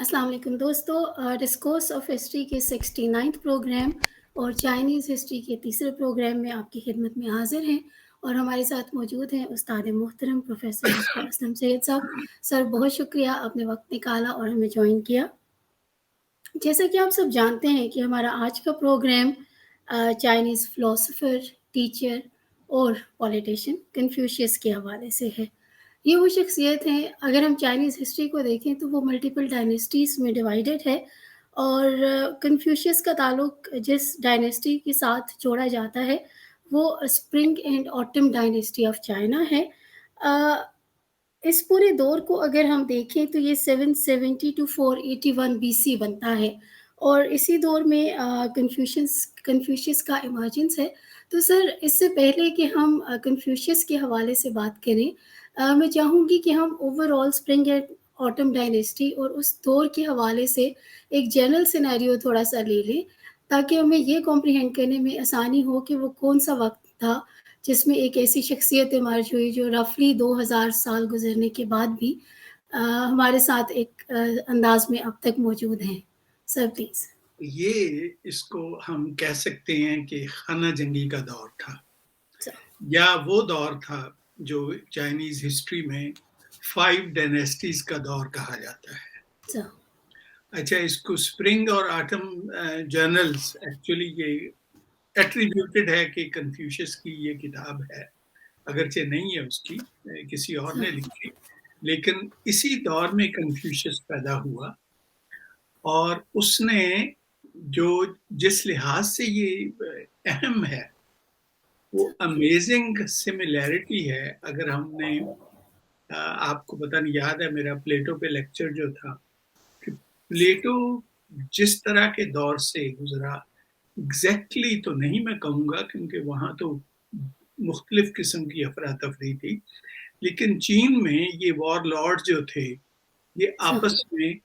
अस्सलाम वालेकुम दोस्तों। डिस्कोर्स ऑफ हिस्ट्री के 69 प्रोग्राम और चाइनीज़ हिस्ट्री के तीसरे प्रोग्राम में आपकी खिदमत में हाजिर हैं और हमारे साथ मौजूद हैं उस्ताद मोहतरम प्रोफेसर डॉक्टर असलम सैयद साहब। सर बहुत शुक्रिया, आपने वक्त निकाला और हमें ज्वाइन किया। जैसा कि आप सब जानते हैं कि हमारा आज का प्रोग्राम चाइनीज़ फ़िलासफ़र, टीचर और पॉलिटिशियन कन्फ्यूशियस के हवाले से है। ये वो शख्सियत हैं, अगर हम चाइनीज़ हिस्ट्री को देखें तो वो मल्टीपल डायनेस्टीज़ में डिवाइडेड है और कन्फ्यूशियस का ताल्लुक जिस डायनेस्टी के साथ जोड़ा जाता है वो spring and autumn dynasty of China है। अ, इस पूरे दौर को अगर हम देखें तो ये 770 टू 481 बीसी बनता है और इसी दौर में कन्फ्यूशियस का इमर्जेंस है। तो सर, इससे पहले कि हम कन्फ्यूशियस के हवाले से बात करें, मैं चाहूँगी कि हम overall spring and autumn dynasty और उस दौर के हवाले से एक जनरल सिनेरियो थोड़ा-सा ले लें, ताकि हमें ये कॉम्प्रिहेंड करने में आसानी हो कि वो कौन-सा वक़्त था जिसमें एक ऐसी शख्सियत इमर्ज हुई जो रफ़ली 2000 साल गुज़रने के बाद भी हमारे साथ एक अंदाज़ में अब तक मौजूद हैं। Sir please. ये इसको हम कह सकते हैं कि खाना जंगी का दौर था स या वो दौर था जो चाइनीज हिस्ट्री में 5 डायनेस्टीज का दौर कहा जाता है। स अच्छा, इसको स्प्रिंग और ऑटम जर्नल्स एक्चुअली ये एट्रीब्यूटेड है कि कन्फ्यूशियस की ये किताब है, अगरचे नहीं है उसकी, किसी और स ने लिखी, लेकिन इसी दौर में कन्फ्यूशियस पैदा हुआ और उसने जो जिस लिहाज से ये अहम है वो अमेजिंग सिमिलैरिटी है। अगर हमने आपको पता नहीं याद है मेरा प्लेटो पे लेक्चर जो था कि प्लेटो जिस तरह के दौर से गुजरा, एग्जैक्टली तो नहीं मैं कहूँगा क्योंकि वहाँ तो मुख्तलिफ किस्म की अफरा तफरी थी, लेकिन चीन में ये वॉर लॉर्ड जो थे ये स आपस में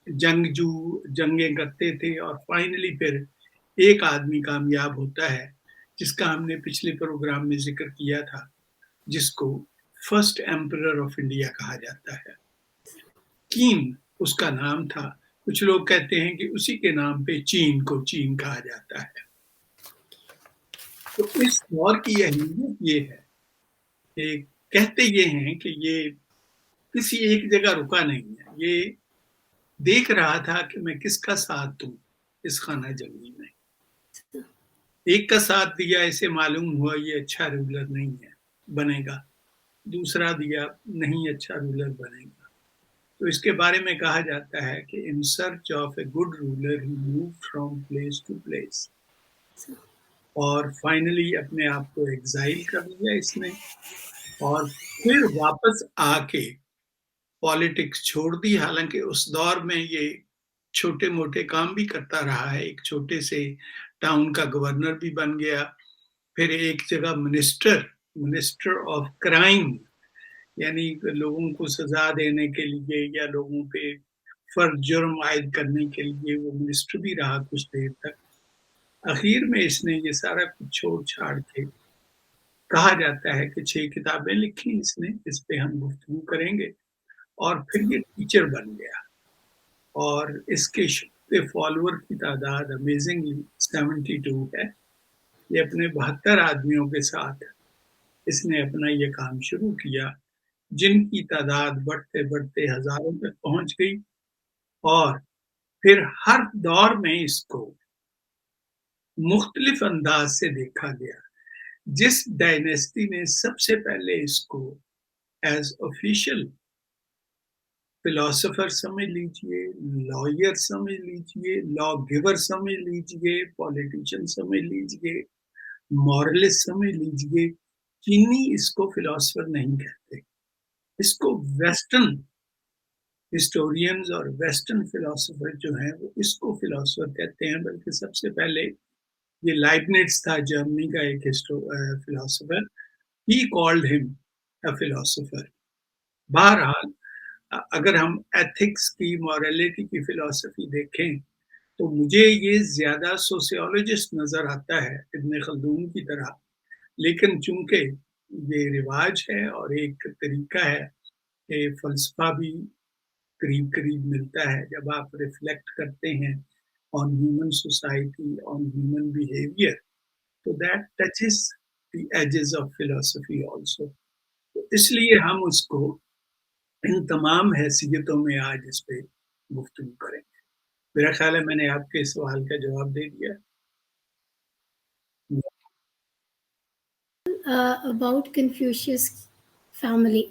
जंगजू जंगें करते थे और फाइनली फिर एक आदमी कामयाब होता है जिसका हमने पिछले प्रोग्राम में जिक्र किया था, जिसको फर्स्ट एम्परर ऑफ इंडिया कहा जाता है। किन उसका नाम था। कुछ लोग कहते हैं कि उसी के नाम पे चीन को चीन कहा जाता है। तो इस दौर की अहमियत ये है कि कहते ये हैं कि ये किसी एक जगह रुका नहीं है, ये देख रहा था कि मैं किसका साथ दूं इस खाना जंगी में। एक का साथ दिया, इसे मालूम हुआ ये अच्छा रूलर नहीं है बनेगा, दूसरा दिया नहीं अच्छा रूलर बनेगा। तो इसके बारे में कहा जाता है कि in search of a good ruler he move from place to place स और फाइनली अपने आप को एग्जाइल कर लिया इसने और फिर वापस आके पॉलिटिक्स छोड़ दी। हालांकि उस दौर में ये छोटे मोटे काम भी करता रहा है, एक छोटे से टाउन का गवर्नर भी बन गया, फिर एक जगह मिनिस्टर मिनिस्टर ऑफ क्राइम, यानी लोगों को सजा देने के लिए या लोगों पे फर्ज जुर्म आयद करने के लिए वो मिनिस्टर भी रहा कुछ देर तक। आखिर में इसने ये सारा कुछ छोड़ छाड़ के, कहा जाता है कि 6 किताबें लिखी इसने, इस पे हम गुफ्तगू करेंगे, और फिर ये टीचर बन गया और इसके फॉलोअर की तादाद अमेजिंगली 72 है। ये अपने 72 आदमियों के साथ इसने अपना ये काम शुरू किया, जिनकी तादाद बढ़ते-बढ़ते हज़ारों तक पहुँच गई और फिर हर दौर में इसको मुख्तलिफ अंदाज से देखा गया। जिस डायनेस्टी ने सबसे पहले इसको एज़ ऑफिशियल फिलोसोफर समझ लीजिए, लॉयर समझ लीजिए, लॉ गिवर समझ लीजिए, पॉलिटिशियन समझ लीजिए, मॉरलिस्ट समझ लीजिए, चीनी इसको फिलोसोफर नहीं कहते। इसको वेस्टर्न हिस्टोरियंस और वेस्टर्न फिलोसोफर जो हैं वो इसको फिलोसोफर कहते हैं। बल्कि सबसे पहले ये लाइबनिट्ज़ था, जर्मनी का एक philosopher, he called him a philosopher. बहरहाल अगर हम एथिक्स की, मॉरलिटी की फिलॉसफी देखें तो मुझे ये ज़्यादा सोशियोलॉजिस्ट नज़र आता है इब्न खल्दून की तरह, लेकिन चूंकि ये रिवाज है और एक तरीका है कि फ़लसफ़ा भी करीब-करीब मिलता है जब आप रिफ्लेक्ट करते हैं on human society, on human behaviour, तो that touches the edges of philosophy also. तो इसलिए हम उसको इन तमाम हैसियतों में आज इस पे गुफ्तगू करेंगे। मेरा ख्याल है मैंने आपके सवाल का जवाब दे दिया। अबाउट कन्फ्यूशियस फैमिली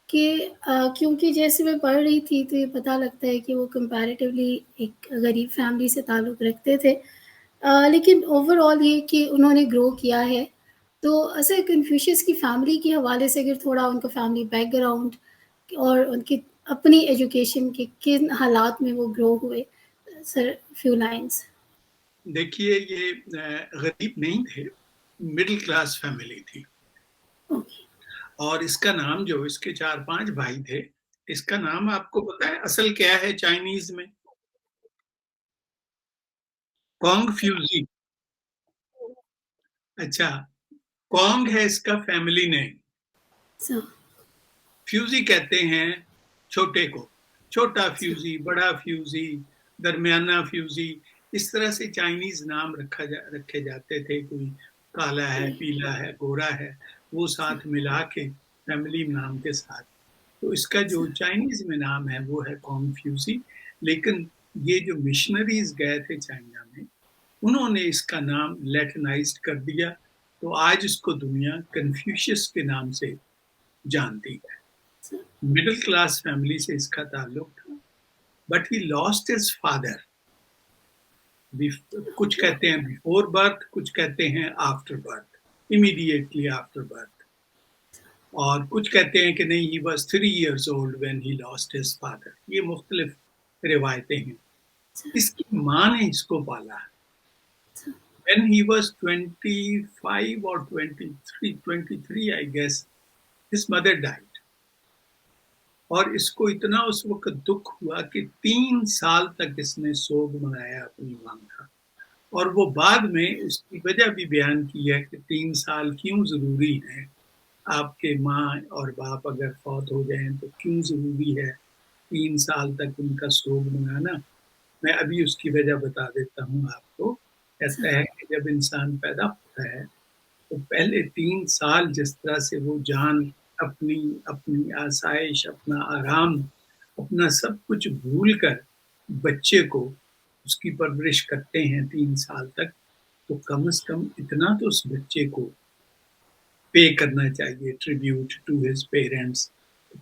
कि क्योंकि जैसे मैं पढ़ रही थी तो ये पता लगता है कि वो कंपैरेटिवली एक गरीब फैमिली से ताल्लुक़ रखते थे। लेकिन ओवरऑल ये कि उन्होंने ग्रो किया है। तो सर कन्फ्यूशियस की फैमिली के हवाले से अगर थोड़ा उनका फैमिली बैकग्राउंड और उनकी अपनी एजुकेशन के किन हालात में वो ग्रो हुए, सर फ्यू लाइन्स। देखिए ये गरीब नहीं थे, मिडिल क्लास फैमिली थी। ओके। और इसका नाम जो इसके 4-5 भाई थे, इसका नाम आपको पता है असल क्या है चाइनीज़ में? कोंग फ्यूज़ी। अच्छा, कोंग है इसका फैमिली नेम। सो फ्यूज़ी कहते हैं छोटे को, छोटा सो फ्यूज़ी, बड़ा फ्यूज़ी, दरमियाना फ्यूज़ी, इस तरह से चाइनीज़ नाम रखे जाते थे। कोई काला है, पीला है, गोरा है, वो साथ मिला के फैमिली नाम के साथ। तो इसका जो चाइनीज़ में नाम है वो है कॉन्फ्यूज़ी। लेकिन ये जो मिशनरीज़ गए थे चाइना में, उन्होंने इसका नाम लैटिनाइज़्ड कर दिया, तो आज इसको दुनिया कन्फ्यूशियस के नाम से जानती है। मिडिल क्लास फैमिली से इसका ताल्लुक था, but he lost his father. कुछ कहते हैं बिफोर बर्थ, कुछ कहते हैं after birth, immediately after birth, और कुछ कहते हैं कि नहीं he was 3 years old when he lost his father. ये मुख्तलिफ रिवायतें हैं। इसकी माँ ने इसको पाला। When he was 25 or 23, I guess, his mother died. और इसको इतना उस वक़्त दुःख हुआ कि 3 साल तक इसने सोग मनाया अपनी माँ का। और वो बाद में उसकी वजह भी बयान की है कि 3 साल क्यों ज़रूरी हैं। आपके माँ और बाप अगर फौत हो जाएँ तो क्यों ज़रूरी है 3 साल तक उनका सोग मनाना। मैं अभी उसकी वजह बता देता हूँ आपको। कहता है कि जब इंसान पैदा होता है तो पहले 3 साल जिस तरह से वो जान अपनी अपनी आसाइश, अपना आराम, अपना सब कुछ भूल कर बच्चे को उसकी परवरिश करते हैं 3 साल तक, तो कम से कम इतना तो उस बच्चे को पे करना चाहिए ट्रिब्यूट टू हिज पेरेंट्स।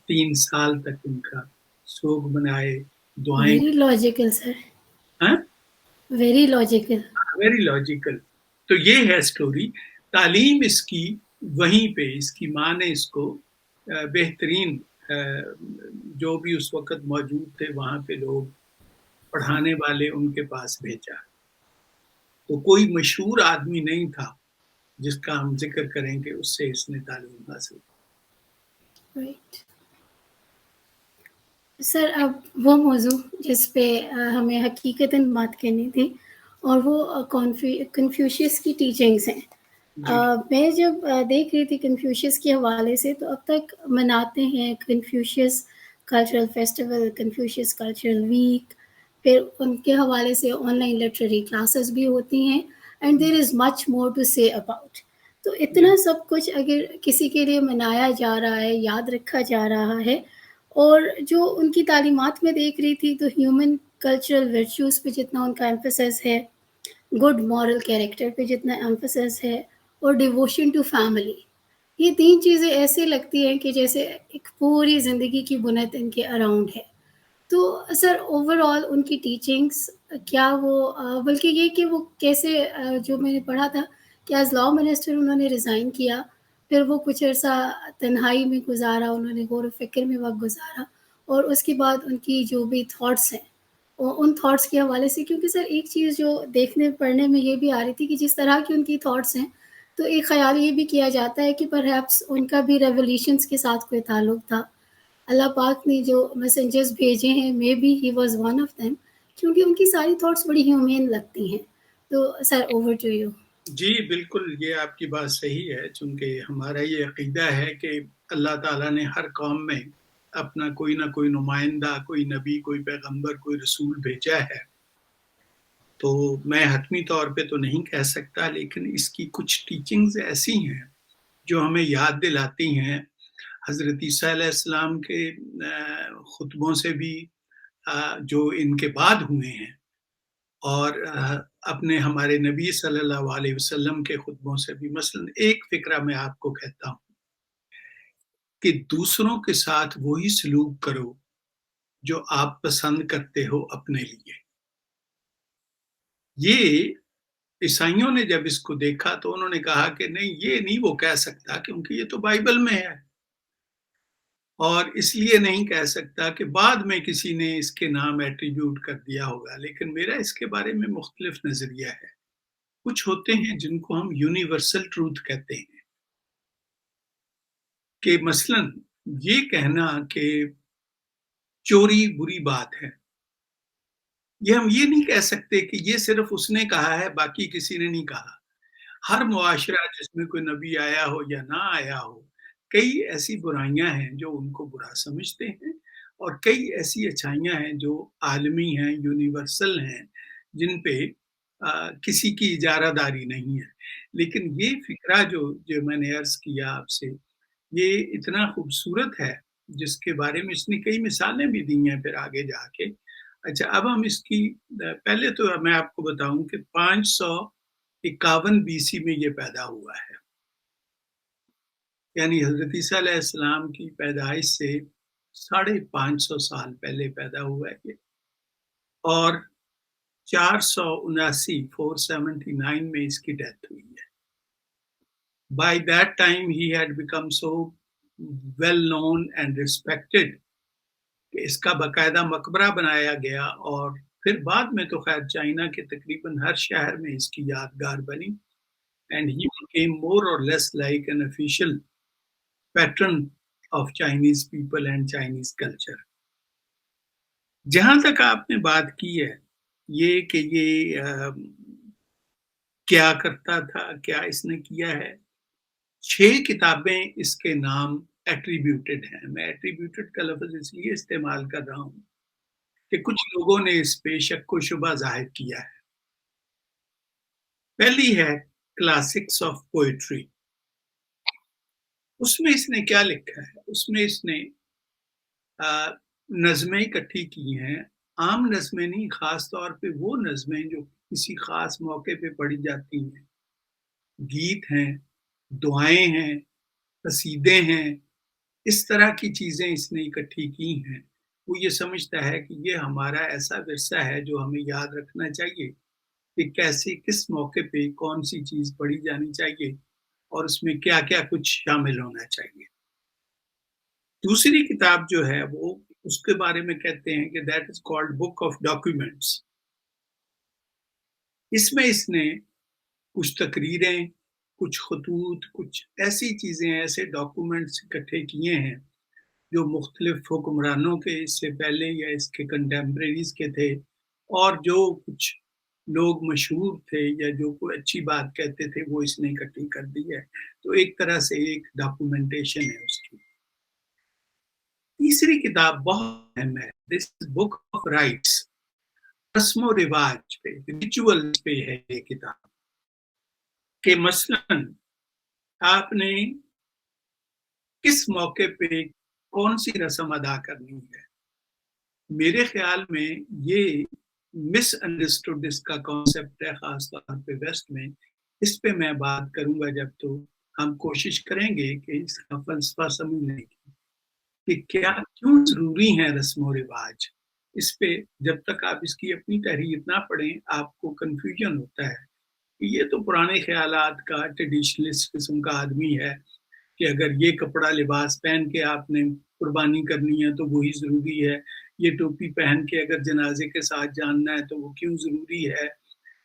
3 साल तक उनका शोक मनाए, दुआएँ। वेरी लॉजिकल सर, हाँ? Very logical. Very logical. तो ये है स्टोरी। तालीम इसकी वहीं पे इसकी माँ ने इसको बेहतरीन जो भी उस वक़्त मौजूद थे वहाँ पे लोग पढ़ाने वाले उनके पास भेजा। तो कोई मशहूर आदमी नहीं था जिसका हम ज़िक्र करेंगे उससे इसने तालीम हासिल। राइट। सर अब वो मौज़ू जिस पे हमें हकीकतन बात करनी थी और वो कन्फ्यूशियस की टीचिंग्स हैं। जी। मैं जब देख रही थी कन्फ्यूशियस के हवाले से तो अब तक मनाते हैं Confucius cultural festival, Confucius cultural week, फिर उनके हवाले से ऑनलाइन लिटरेरी क्लासेस भी होती हैं and there is much more to say about. तो जी। इतना सब कुछ अगर किसी के लिए मनाया जा रहा है, याद रखा जा रहा है और जो उनकी तालीमात में देख रही थी तो ह्यूमन कल्चरल वर्च्यूज़ पे जितना उनका एम्फेसिस है, गुड मॉरल कैरेक्टर पे जितना एम्फेसिस है और डिवोशन टू फैमिली, ये 3 चीज़ें ऐसे लगती हैं कि जैसे एक पूरी ज़िंदगी की बुनत इनके अराउंड है। तो सर ओवरऑल उनकी टीचिंग्स क्या वो बल्कि ये कि वो कैसे जो मैंने पढ़ा था कि एज़ लॉ मिनिस्टर उन्होंने रिज़ाइन किया, फिर वो कुछ अरसा तन्हाई में गुज़ारा, उन्होंने गौर व फ़िक्र में वक़्त गुज़ारा और उसके बाद उनकी जो भी थॉट्स हैं, उन थॉट्स के हवाले से क्योंकि सर एक चीज़ जो देखने पढ़ने में ये भी आ रही थी कि जिस तरह की उनकी थॉट्स हैं, तो एक ख़्याल ये भी किया जाता है कि परहैप्स उनका भी रेवोल्यूशंस के साथ कोई ताल्लुक था। अल्लाह पाक ने जो मैसेंजर्स भेजे हैं may be he was one of them क्योंकि उनकी सारी थॉट्स बड़ी ह्यूमेन लगती हैं। तो सर ओवर टू यू। जी, बिल्कुल ये आपकी बात सही है चूँकि हमारा ये अक़ीदा है कि अल्लाह ताला ने हर कौम में अपना कोई ना कोई नुमाइंदा, कोई नबी, कोई पैगंबर, कोई रसूल भेजा है। तो मैं हतमी तौर पे तो नहीं कह सकता, लेकिन इसकी कुछ टीचिंग्स ऐसी हैं, जो हमें याद दिलाती हैं हज़रत ईसा अलैहिस्सलाम के खुतबों से भी, जो इनके बाद हुए हैं, और अपने हमारे नबी सल्लल्लाहु अलैहि वसल्लम के खुतबों से भी। मसलन एक फ़िक्रा मैं आपको कहता हूँ कि दूसरों के साथ वही सलूक करो, जो आप पसंद करते हो अपने लिए। ये ईसाइयों ने जब इसको देखा तो उन्होंने कहा कि नहीं, ये नहीं वो कह सकता, क्योंकि ये तो बाइबल में है, और इसलिए नहीं कह सकता कि बाद में किसी ने इसके नाम एट्रीब्यूट कर दिया होगा, लेकिन मेरा इसके बारे में मुख्तलिफ नज़रिया है। कुछ होते हैं जिनको हम यूनिवर्सल ट्रूथ कहते हैं, कि मसलन ये कहना कि चोरी बुरी बात है, ये हम ये नहीं कह सकते कि ये सिर्फ उसने कहा है, बाकी किसी ने नहीं कहा। हर मुआशरा जिसमें कोई नबी आया हो या ना आया हो, कई ऐसी बुराइयां हैं जो उनको बुरा समझते हैं, और कई ऐसी अच्छाइयां हैं जो आलमी हैं, यूनिवर्सल हैं, जिन पे किसी की इजारादारी नहीं है। लेकिन ये फिक्रा जो जो मैंने अर्ज किया आपसे, ये इतना खूबसूरत है, जिसके बारे में इसने कई मिसालें भी दी हैं फिर आगे जाके। अच्छा, अब हम इसकी पहले तो मैं आपको बताऊं कि 551 बीसी में ये पैदा हुआ है, यानी हजरत ईसा अलैहिस्सलाम की पैदाइश से 550 साल पहले पैदा हुआ है ये, और 479 में इसकी डेथ हुई है। By that time he had become so well known and respected कि इसका बाकायदा मकबरा बनाया गया, और फिर बाद में तो खैर चाइना के तकरीबन हर शहर में इसकी यादगार बनी, and he became more or less like an official patron of Chinese people and Chinese culture. जहाँ तक आपने बात की है, ये कि ये क्या करता था, क्या इसने किया है, 6 किताबें इसके नाम एट्रिब्यूटेड हैं। मैं एट्रिब्यूटेड का लफ्ज़ इसलिए इस्तेमाल कर रहा हूँ कि कुछ लोगों ने इस पे शक व शुबा ज़ाहिर किया है। पहली है क्लासिक्स ऑफ पोएट्री। उसमें इसने क्या लिखा है? उसमें इसने नज़्में इकट्ठी की हैं, आम नज़्में नहीं, ख़ास तौर पे वो नज़्में जो किसी ख़ास मौके पे पढ़ी जाती हैं। गीत हैं, दुआएँ हैं, कसीदे हैं, इस तरह की चीज़ें इसने इकट्ठी की हैं। वो ये समझता है कि ये हमारा ऐसा विरसा है जो हमें याद रखना चाहिए कि कैसे, किस मौके पे कौन-सी चीज़ पढ़ी जानी चाहिए, और उसमें क्या-क्या कुछ शामिल होना चाहिए। दूसरी किताब जो है वो उसके बारे में कहते हैं कि that is called book of documents. इसमें इसने कुछ तकरीरें, कुछ खतूत, कुछ ऐसी चीज़ें, ऐसे डॉक्यूमेंट्स इकट्ठे किए हैं जो मुख्तलिफ हुक्मरानों के इससे पहले या इसके कंटेम्परेरीज के थे, और जो कुछ लोग मशहूर थे या जो कोई अच्छी बात कहते थे, वो इसने इकट्ठी कर दी है। तो एक तरह से एक डॉक्यूमेंटेशन है उसकी। तीसरी किताब बहुत अहम है, दिस बुक ऑफ राइट्स। रस्मो रिवाज पे, रिचुअल्स पे है ये किताब, कि मसलन आपने किस मौके पे कौन सी रस्म अदा करनी है। मेरे ख्याल में ये मिसअंडरस्टूड इसका कॉन्सेप्ट है, खास तौर पे वेस्ट में। इस पे मैं बात करूंगा जब, तो हम कोशिश करेंगे कि इसका फलसफा समझने की, कि क्या क्यों जरूरी है रस्म रिवाज। इस पे जब तक आप इसकी अपनी तहरीर ना पढ़ें, आपको कंफ्यूजन होता है कि ये तो पुराने ख्यालात का ट्रेडिशनलिस्ट किस्म का आदमी है, कि अगर ये कपड़ा लिबास पहन के आपने कुर्बानी करनी है तो वही ज़रूरी है, ये टोपी पहन के अगर जनाजे के साथ जानना है तो वो क्यों ज़रूरी है,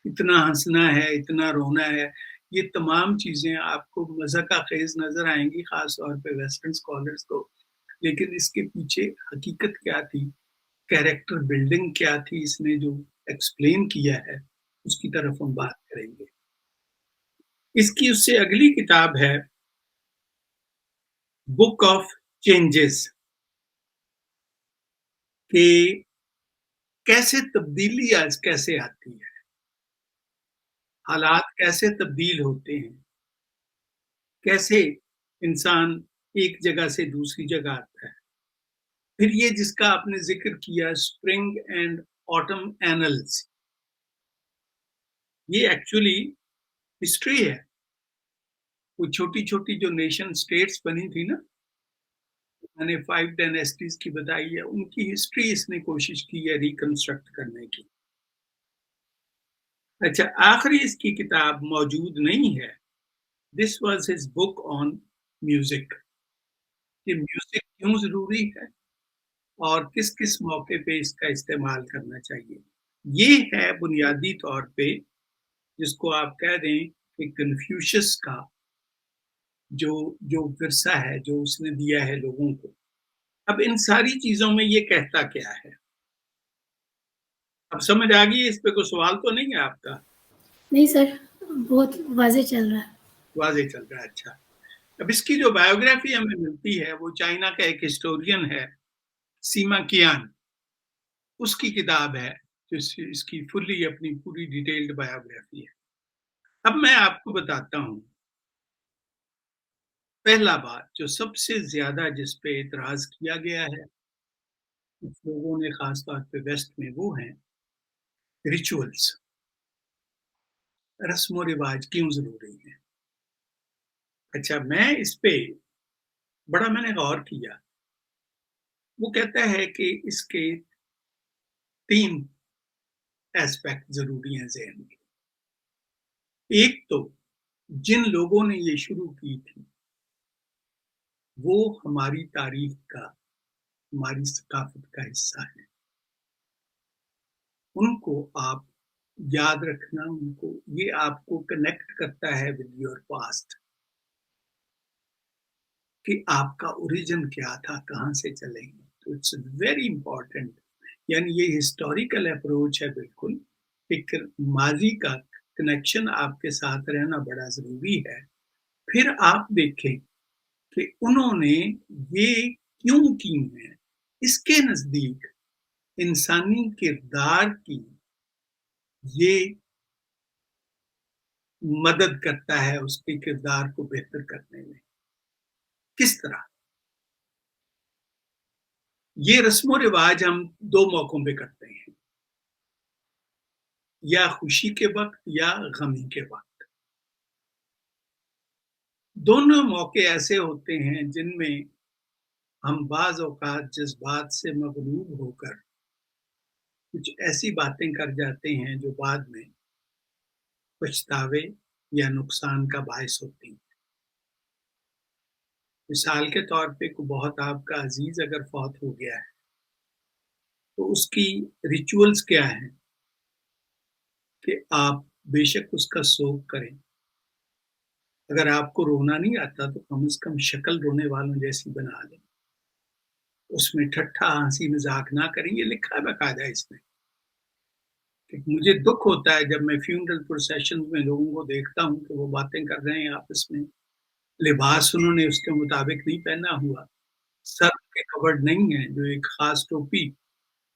इतना हंसना है, इतना रोना है। ये तमाम चीज़ें आपको मज़ाक़ ख़ेज़ नज़र आएंगी, ख़ास तौर पे वेस्टर्न स्कॉलर्स को, लेकिन इसके पीछे हकीकत क्या थी, कैरेक्टर बिल्डिंग क्या थी, इसने जो एक्सप्लेन किया है, उसकी तरफ हम बात करेंगे। इसकी उससे अगली किताब है बुक ऑफ चेंजेस। کہ कैसे तब्दीली आज कैसे आती है, हालात कैसे तब्दील होते हैं, कैसे इंसान एक जगह से दूसरी जगह आता है। फिर ये जिसका आपने ज़िक्र किया स्प्रिंग एंड ऑटम एनल्स, ये एक्चुअली हिस्ट्री है। वो छोटी-छोटी जो नेशन स्टेट्स बनी थी ना, मैंने 5 डायनेस्टीज़ की बताई है, उनकी हिस्ट्री इसने कोशिश की है रिकंस्ट्रक्ट करने की। अच्छा, आखिरी इसकी किताब मौजूद नहीं है। This was his book on music, कि म्यूज़िक क्यों ज़रूरी है और किस-किस मौके पे इसका इस्तेमाल करना चाहिए। ये है बुनियादी तौर पे जिसको आप कह दें कि कन्फ्यूशियस का जो जो विरसा है, जो उसने दिया है लोगों को। अब इन सारी चीज़ों में ये कहता क्या है? अब समझ आ गई है, इस पे कोई सवाल तो नहीं है आपका? नहीं सर, बहुत वाज़ेह चल रहा है। वाज़ेह चल रहा है, अच्छा। अब इसकी जो बायोग्राफ़ी हमें मिलती है, वो चाइना का एक हिस्टोरियन है, सीमा कियान, उसकी किताब है, इसकी फुल्ली अपनी पूरी डिटेल्ड बायोग्राफ़ी है। अब मैं आपको बताता हूँ, पहला बात जो सबसे ज़्यादा जिस पे एतराज़ किया गया है, कुछ लोगों ने ख़ास तौर पे वेस्ट में, वो हैं रिचुअल्स, रस्म-ओ-रिवाज क्यों ज़रूरी हैं? अच्छा, मैं इस पे बड़ा मैंने गौर किया। वो कहता है कि इसके 3 एस्पेक्ट ज़रूरी हैं ज़हन के। एक तो जिन लोगों ने ये शुरू की थी, वो हमारी तारीख़ का, हमारी सकाफ़त का हिस्सा हैं। उनको आप याद रखना, उनको ये आपको कनेक्ट करता है विद योर पास्ट, कि आपका ओरिजिन क्या था, कहाँ से चले हैं। तो इट्स वेरी इम्पोर्टेंट, यानी ये हिस्टोरिकल अप्रोच है बिल्कुल। एक माज़ी का कनेक्शन आपके साथ रहना बड़ा ज़रूरी है। फिर आप देखें कि उन्होंने ये क्यों की हैं? इसके नज़दीक इंसानी किरदार की ये मदद करता है उसके किरदार को बेहतर करने में। किस तरह? ये रस्मो-रिवाज हम 2 मौकों पे करते हैं, या खुशी के वक़्त या गमी के वक़्त। दोनों मौके ऐसे होते हैं जिनमें हम बाज़ औक़ात जज़्बात से मग़लूब होकर कुछ ऐसी बातें कर जाते हैं जो बाद में पछतावे या नुकसान का बायस होती हैं। मिसाल के तौर पे कोई बहुत आपका अज़ीज़ अगर फ़ौत हो गया है, तो उसकी रिचुअल्स क्या हैं कि आप बेशक उसका शोक करें। अगर आपको रोना नहीं आता तो कम से कम शक्ल रोने वालों जैसी बना लें। उसमें ठट्ठा, हँसी-मज़ाक ना करें, ये लिखा है बाकायदा इसमें। कि मुझे दुःख होता है जब मैं फ्यूनरल प्रोसेशन में लोगों को देखता हूँ कि वो बातें कर रहे हैं आपस में। लिबास उन्होंने उसके मुताबिक नहीं पहना हुआ, सर पे कवर्ड नहीं है, जो एक ख़ास टोपी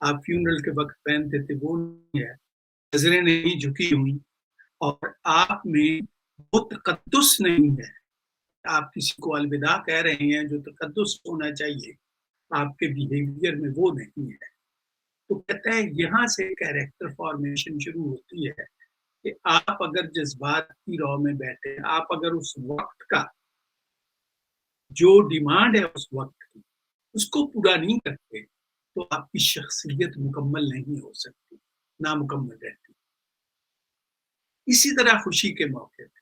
आप फ्यूनरल के वक़्त पहनते थे वो नहीं है, नज़रें नहीं झुकी हुई और आप में वो तक़द्दुस नहीं है। आप किसी को अलविदा कह रहे हैं, जो तक़द्दुस होना चाहिए, आपके बिहेवियर में वो नहीं है। तो कहता है यहाँ से कैरेक्टर फ़ॉर्मेशन शुरू होती है कि आप अगर जज़्बात की रॉ में बैठे, आप अगर उस वक़्त का जो डिमांड है उस वक़्त की, उसको पूरा नहीं करते, तो आपकी शख्सियत मुकम्मल नहीं हो सकती, नामुकम्मल रहती। इसी तरह खुशी के मौके पे,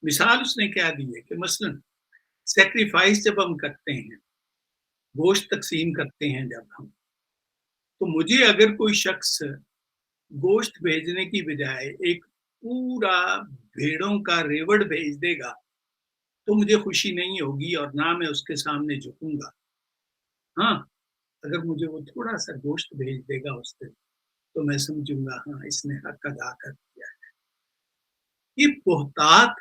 मिसाल उसने क्या दी है कि मसलन सैक्रिफाइस जब हम करते हैं, गोश्त तक़सीम करते हैं जब हम, तो मुझे अगर कोई शख्स गोश्त भेजने की बजाय एक पूरा भेड़ों का रेवड़ भेज देगा, तो मुझे खुशी नहीं होगी और ना मैं उसके सामने झुकूँगा। हाँ, अगर मुझे वो थोड़ा-सा गोश्त भेज देगा उस दिन, तो मैं समझूँगा हाँ, इसने हक़ अदा कर दिया है। ये बोहतात,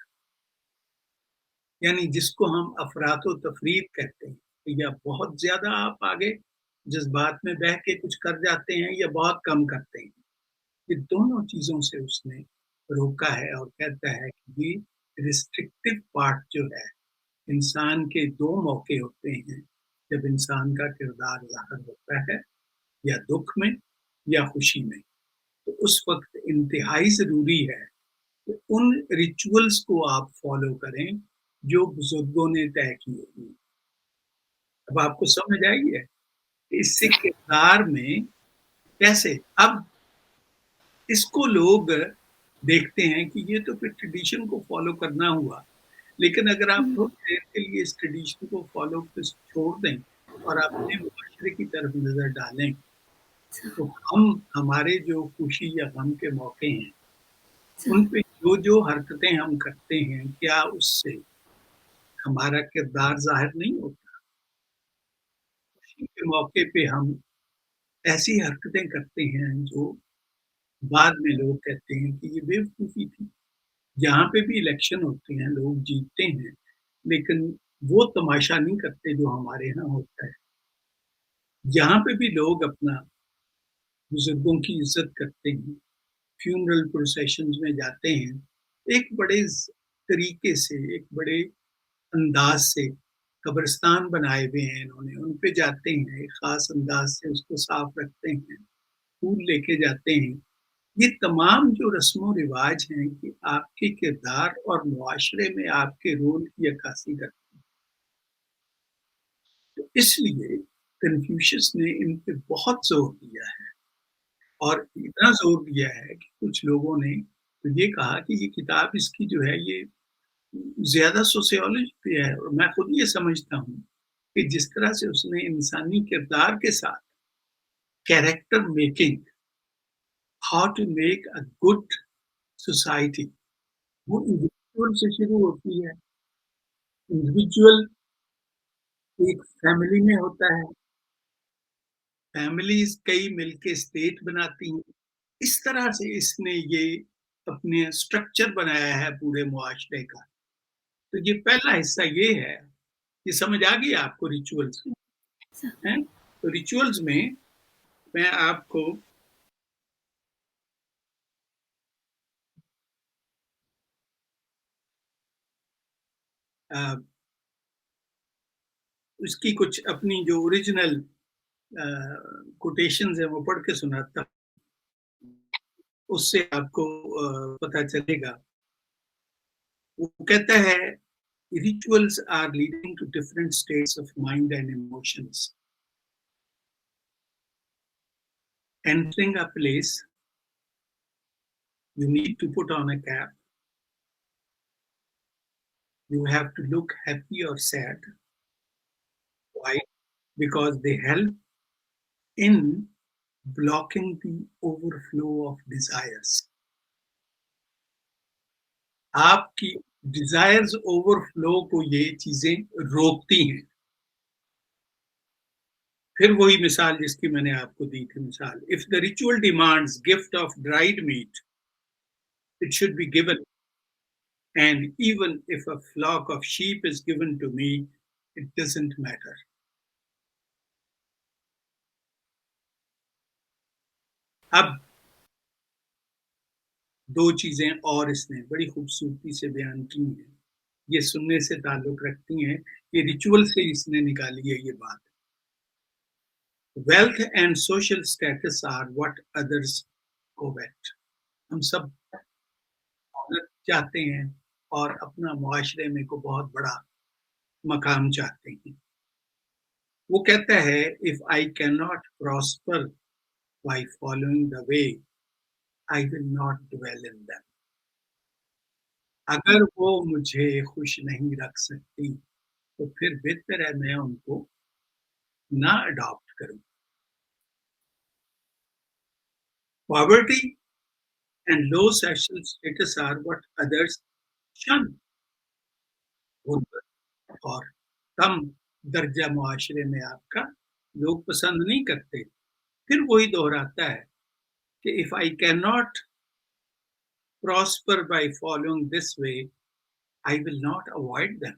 यानी जिसको हम अफ़रातो तफ़रीत कहते हैं, या बहुत ज़्यादा आप आगे जज़्बात में बह के कुछ कर जाते हैं या बहुत कम करते हैं। ये दोनों चीज़ों से उसने रोका है और कहता है कि ये रिस्ट्रिक्टिव पार्ट जो है, इंसान के 2 मौके होते हैं, जब इंसान का किरदार ज़ाहिर होता है, या दुःख में या खुशी में। तो उस वक़्त इंतहाई ज़रूरी है कि उन रिचुअल्स को आप फ़ॉलो करें, जो बुज़ुर्गों ने तय किए हुए। अब आपको समझ आई है कि इससे किरदार में कैसे अब इसको लोग देखते हैं कि ये तो फिर ट्रेडिशन को फ़ॉलो करना हुआ। लेकिन अगर आप हुँ, थोड़ी देर के लिए इस ट्रेडिशन को फ़ॉलो बस छोड़ दें और अपने मुआशरे की तरफ नज़र डालें, अच्छा, तो हम हमारे जो खुशी या गम के मौके हैं, अच्छा, उन पे जो-जो हरकतें हम करते हैं, क्या उससे हमारा किरदार ज़ाहिर नहीं होता? खुशी के मौके पे हम ऐसी हरकतें करते हैं जो बाद में लोग कहते हैं कि ये बेवकूफ़ी थी। जहाँ पे भी इलेक्शन होते हैं, लोग जीतते हैं, लेकिन वो तमाशा नहीं करते जो हमारे यहाँ होता है। यहाँ पे भी लोग अपना बुज़ुर्गों की इज़्ज़त करते हैं, फ्यूनरल प्रोसेशंस में जाते हैं, एक बड़े तरीके से, एक बड़े अंदाज़ से कब्रिस्तान बनाए हुए हैं इन्होंने, उन पे जाते हैं, एक ख़ास अंदाज़ से उसको साफ रखते हैं, फूल लेके जाते हैं। ये तमाम जो रस्म-ओ-रिवाज हैं कि आपके किरदार और मुआशरे में आपके रोल की अक्कासी करते हैं। तो इसलिए कन्फ्यूशियस ने इन पे बहुत ज़ोर दिया है और इतना ज़ोर दिया है कि कुछ लोगों ने तो ये कहा कि ये किताब इसकी जो है ये ज़्यादा सोशियोलॉजी पे है और मैं खुद ये समझता हूँ कि जिस तरह से उसने इंसानी किरदार के साथ character making, how to make a good society वो इंडिविजुअल से शुरू होती है। इंडिविजुअल एक फैमिली में होता है, फैमिलीज़ कई मिलके स्टेट बनाती हैं। इस तरह से इसने ये अपने स्ट्रक्चर बनाया है पूरे मुआशरे का। तो ये पहला हिस्सा ये है, ये समझ आ गई आपको रिचुअल्स, अच्छा, हैं? तो रिचुअल्स में मैं आपको अ, उसकी कुछ अपनी जो ओरिजिनल कोटेशंस हैं वो पढ़ के सुनाता हूँ, उससे आपको पता चलेगा। वो कहता है, "rituals are leading to different states of mind and emotions. Entering a place, you need to put on a cap. You have to look happy or sad. Why? Because they help in blocking the overflow of desires. आपकी desires overflow को ये चीजें रोकती हैं। फिर वही मिसाल जिसकी मैंने आपको दी थी मिसाल, if the ritual demands gift of dried meat, it should be given, and even if a flock of sheep is given to me, it doesn't matter. अब 2 चीज़ें और इसने बड़ी खूबसूरती से बयान की हैं। ये सुनने से ताल्लुक़ रखती हैं, ये रिचुअल से इसने निकाली है ये बात। Wealth and social status are what others covet. हम सब दौलत चाहते हैं और अपना मुआशरे में को बहुत बड़ा मकाम चाहते हैं। वो कहता है, if I can not prosper by following the way, I will not dwell in them. अगर वो मुझे खुश नहीं रख सकती, तो फिर बेहतर है मैं उनको ना अडॉप्ट करूँ। Poverty and low social status are what others shun. गुर्बत और कम दर्जा मुआशरे में आपका लोग पसंद नहीं करते। फिर वही दोहराता है कि if I can not prosper by following this way, I will not avoid them.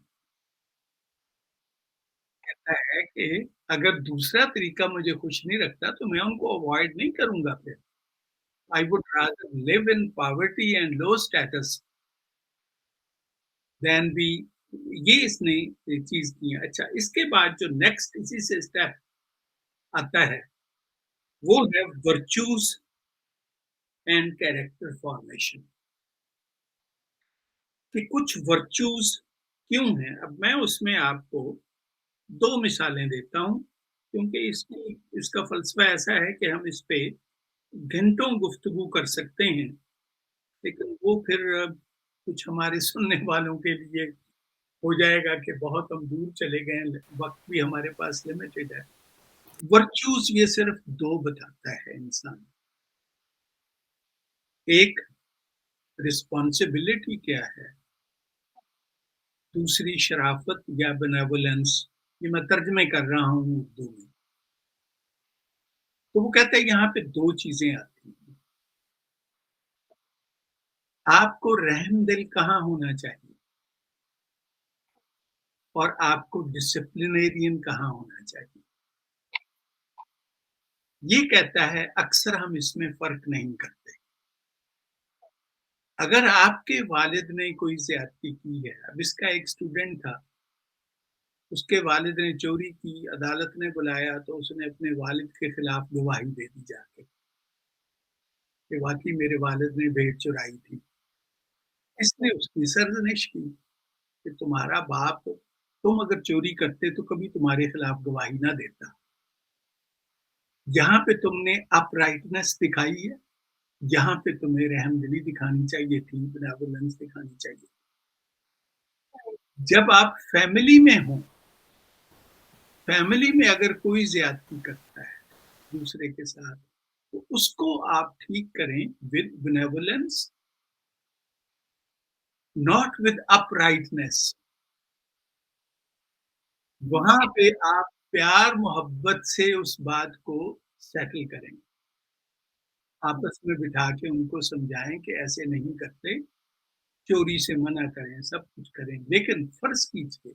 लगता है कि अगर दूसरा तरीका मुझे खुश नहीं रखता, तो मैं उनको अवॉइड नहीं करूँगा फिर। I would rather live in poverty and low status than be ये इसने एक चीज़ की है। अच्छा, इसके बाद जो नेक्स्ट इसी से स्टेप आता है, वो है वर्च्यूज़ एंड कैरेक्टर फॉर्मेशन कि कुछ वर्च्यूज़ क्यों हैं? अब मैं उसमें आपको 2 मिसालें देता हूँ, क्योंकि इसकी इसका फ़लसफ़ा ऐसा है कि हम इस पे घंटों गुफ्तगू कर सकते हैं, लेकिन वो फिर कुछ हमारे सुनने वालों के लिए हो जाएगा कि बहुत हम दूर चले गए हैं, वक़्त भी हमारे पास लिमिटेड है। वर्च्यूज़ ये सिर्फ़ 2 बताता है इंसान। एक रिस्पॉन्सिबिलिटी क्या है, दूसरी शराफ़त या बेनेवोलेंस, ये मैं तर्जुमे कर रहा हूँ उर्दू में। तो वो कहता है यहाँ पे 2 चीज़ें आती हैं। आपको रहमदिल कहाँ होना चाहिए और आपको डिसिप्लिनेरियन कहाँ होना चाहिए। ये कहता है अक्सर हम इसमें फ़र्क नहीं करते। अगर आपके वालिद ने कोई ज़्यादती की है, अब इसका एक स्टूडेंट था, उसके वालिद ने चोरी की, अदालत ने बुलाया तो उसने अपने वालिद के खिलाफ गवाही दे दी जाके, कि वाक़ई मेरे वालिद ने भेड़ चुराई थी। इसने उसकी सरज़निश की कि तुम्हारा बाप तुम अगर चोरी करते तो कभी तुम्हारे खिलाफ गवाही ना देता। यहाँ पे तुमने अपराइटनेस दिखाई है, यहाँ पे तुम्हें रहमदिली दिखानी चाहिए थी, बेनेवोलेंस दिखानी चाहिए। जब आप फैमिली में हो, फैमिली में अगर कोई ज़्यादती करता है दूसरे के साथ, तो उसको आप ठीक करें with benevolence, not with uprightness. वहाँ पे आप प्यार मोहब्बत से उस बात को सेटल करें। आपस में बिठा के उनको समझाएँ कि ऐसे नहीं करते, चोरी से मना करें, सब कुछ करें। लेकिन फ़र्ज़ कीजिए,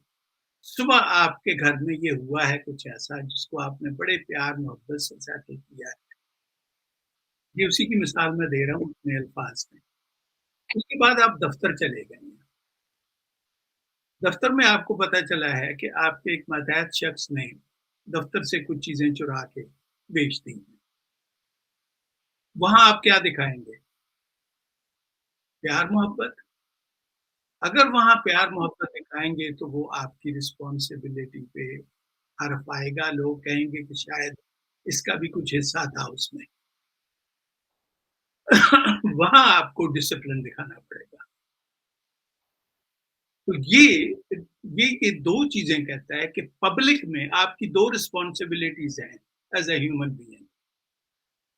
सुबह आपके घर में ये हुआ है कुछ ऐसा जिसको आपने बड़े प्यार मोहब्बत से सेटल किया है। ये उसी की मिसाल मैं दे रहा हूँ अपने अल्फाज़ में। उसके बाद आप दफ़्तर चले गए हैं। दफ़्तर में आपको पता चला है कि आपके एक मातहत शख़्स ने दफ़्तर से कुछ चीज़ें चुरा के बेच दी हैं। वहाँ आप क्या दिखाएँगे? प्यार मोहब्बत। अगर वहाँ प्यार मोहब्बत दिखाएँगे तो वो आपकी रिस्पॉन्सिबिलिटी पे हर्फ़ आएगा, लोग कहेंगे कि शायद इसका भी कुछ हिस्सा था उसमें। वहाँ आपको डिसिप्लिन दिखाना पड़ेगा। तो ये 2 चीज़ें कहता है कि पब्लिक में आपकी 2 रिस्पॉन्सिबिलिटीज़ हैं एज़ अ ह्यूमन बीइंग।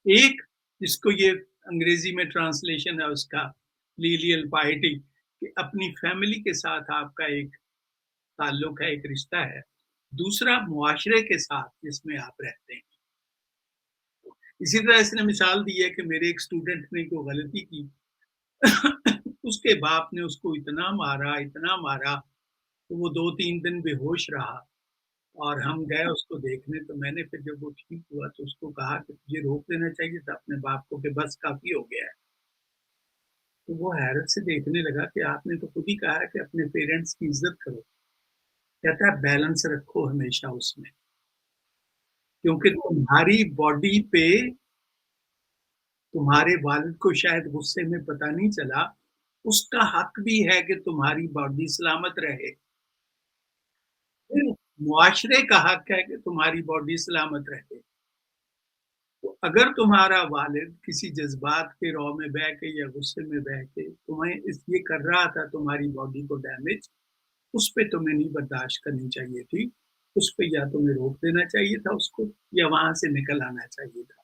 एक जिसको ये अंग्रेज़ी में ट्रांसलेशन है उसका फ़िलियल पाइटी कि अपनी फैमिली के साथ आपका एक ताल्लुक है, एक रिश्ता है। दूसरा मुआशरे के साथ जिसमें आप रहते हैं। इसी तरह इसने मिसाल दी है कि मेरे एक स्टूडेंट ने कोई गलती की, उसके बाप ने उसको इतना मारा, तो वो 2-3 दिन बेहोश रहा और हम गए उसको देखने, तो मैंने फिर जब वो ठीक हुआ तो उसको कहा कि तुझे रोक देना चाहिए था अपने बाप को कि बस काफ़ी हो गया है। तो वो हैरत से देखने लगा कि आपने तो खुद ही कहा है कि अपने पेरेंट्स की इज़्ज़त करो। कहता है बैलेंस रखो हमेशा उसमें, क्योंकि तुम्हारी बॉडी पे तुम्हारे वालिद को शायद गुस्से में पता नहीं चला, उसका हक भी है कि तुम्हारी बॉडी सलामत रहे। फिर मुआशरे का हक है कि तुम्हारी बॉडी सलामत रहे। तो अगर तुम्हारा वालिद किसी जज़्बात के रौं में बह के या गुस्से में बह के तुम्हें ये कर रहा था तुम्हारी बॉडी को डैमेज, उस पे तुम्हें नहीं बर्दाश्त करनी चाहिए थी। उस पे या तुम्हें रोक देना चाहिए था उसको या वहाँ से निकल आना चाहिए था।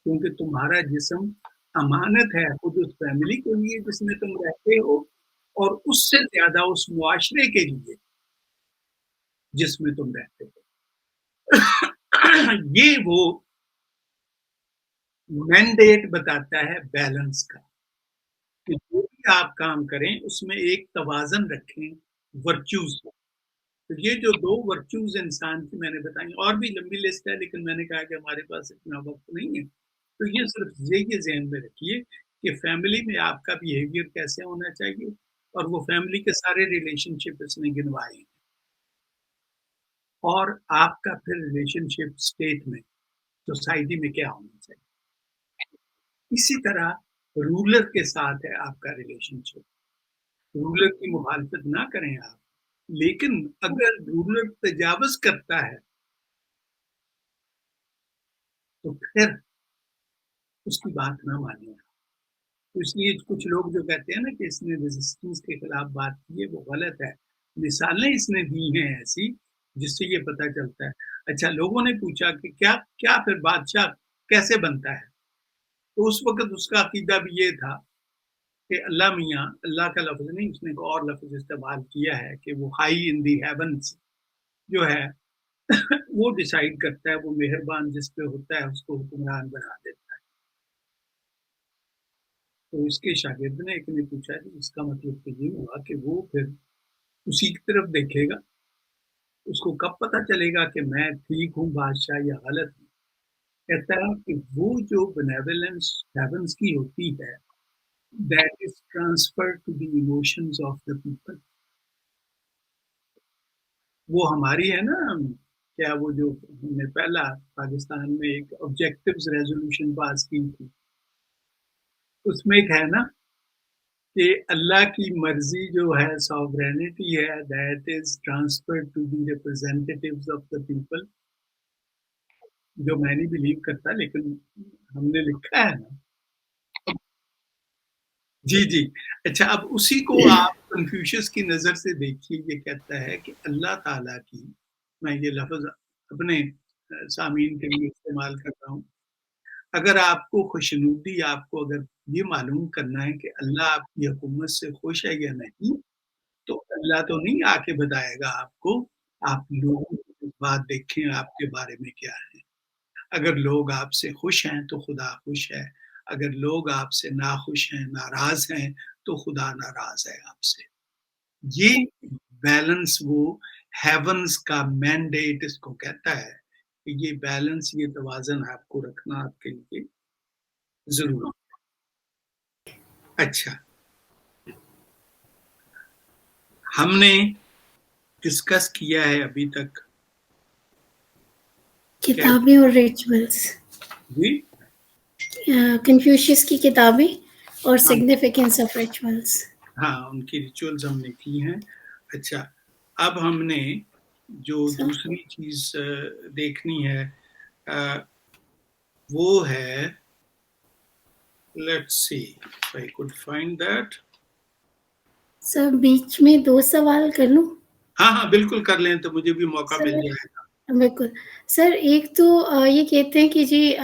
क्योंकि तुम्हारा जिस्म अमानत है खुद उस फैमिली के लिए जिसमें तुम रहते हो और उससे ज़्यादा उस मुआशरे के लिए जिसमें तुम रहते हो। ये वो मैंडेट बताता है बैलेंस का कि जो भी आप काम करें उसमें एक तवाज़न रखें वर्च्यूज़ का। تو یہ جو 2 ورچوز انسان کی میں نے بتائی، اور بھی لمبی لسٹ ہے لیکن میں نے کہا کہ ہمارے پاس اتنا وقت نہیں ہے، تو یہ صرف یہ ذہن میں رکھیے کہ فیملی میں آپ کا بیہیویئر کیسے ہونا چاہیے، اور وہ فیملی کے سارے ریلیشن شپ اس نے گنوائے ہیں، اور آپ کا پھر ریلیشن شپ اسٹیٹ میں، سوسائٹی میں کیا ہونا چاہیے۔ اسی طرح رولر کے ساتھ ہے آپ کا ریلیشن شپ، رولر کی مخالفت نہ کریں آپ، لیکن اگر رولر تجاوز کرتا ہے تو پھر اس کی بات نہ مانیں آپ۔ تو اس لیے کچھ لوگ جو کہتے ہیں نا کہ اس نے ریزسٹنس کے خلاف بات کی ہے، وہ غلط ہے۔ مثالیں اس نے دی ہیں ایسی جس سے یہ پتہ چلتا ہے۔ اچھا، لوگوں نے پوچھا کہ کیا پھر بادشاہ کیسے بنتا ہے؟ تو اس وقت اس کا عقیدہ بھی یہ تھا کہ اللہ میاں، اللہ کا لفظ نہیں، اس نے ایک اور لفظ استعمال کیا ہے کہ وہ ہائی ان دی ہیونس جو ہے وہ ڈیسائیڈ کرتا ہے، وہ مہربان جس پہ ہوتا ہے اس کو حکمران بنا دیتا ہے۔ تو اس کے شاگرد نے ایک نے پوچھا کہ اس کا مطلب تو یہ ہوا کہ وہ پھر اسی کی طرف دیکھے گا، اس کو کب پتہ چلے گا کہ میں ٹھیک ہوں بادشاہ یا غلط ہوں؟ کہتا ہے کہ وہ جو بینیولنس ہیونس کی ہوتی ہے that is transferred to the emotions of the people. وہ ہماری ہے نا، کیا وہ جو ہم نے پہلا پاکستان میں ایک آبجیکٹیوز ریزولوشن پاس کی تھی، اس میں ایک ہے نا کہ اللہ کی مرضی جو ہے، sovereignty ہے، that is transferred to the representatives of the people، جو میں نہیں بلیو کرتا لیکن ہم نے لکھا ہے نا۔ جی جی، اچھا، اب اسی کو آپ کنفیوشس کی نظر سے دیکھیے، یہ کہتا ہے کہ اللہ تعالیٰ کی، میں یہ لفظ اپنے سامعین کے لیے استعمال کر رہا ہوں، اگر آپ کو خوشنودی، آپ کو اگر یہ معلوم کرنا ہے کہ اللہ آپ کی حکومت سے خوش ہے یا نہیں، تو اللہ تو نہیں آ کے بتائے گا آپ کو، آپ لوگوں کی بات دیکھیں آپ کے بارے میں کیا ہے۔ اگر لوگ آپ سے خوش ہیں تو خدا خوش ہے، اگر لوگ آپ سے ناخوش ہیں، ناراض ہیں، تو خدا ناراض ہے آپ سے۔ یہ بیلنس وہ ہیونز کا مینڈیٹ اس کو کہتا ہے کہ یہ بیلنس، یہ توازن آپ کو رکھنا آپ کے لیے ضروری ہے۔ اچھا، ہم نے ڈسکس کیا ہے ابھی تک کتابیں اور ریچولس، جی کنفیوشس کی کتابیں اور ہاں سگنیفیکنس آف ریچولس۔ ہاں، ان کی ریچولز ہم نے کی ہیں۔ اچھا، اب ہم نے جو دوسری چیز دیکھنی ہے وہ ہے، let's see if I could find that۔ سر بیچ میں 2 سوال کر لوں؟ ہاں ہاں، بالکل کر لیں تو مجھے بھی موقع سر مل جائے گا۔ بالکل سر، ایک تو یہ کہتے ہیں کہ جی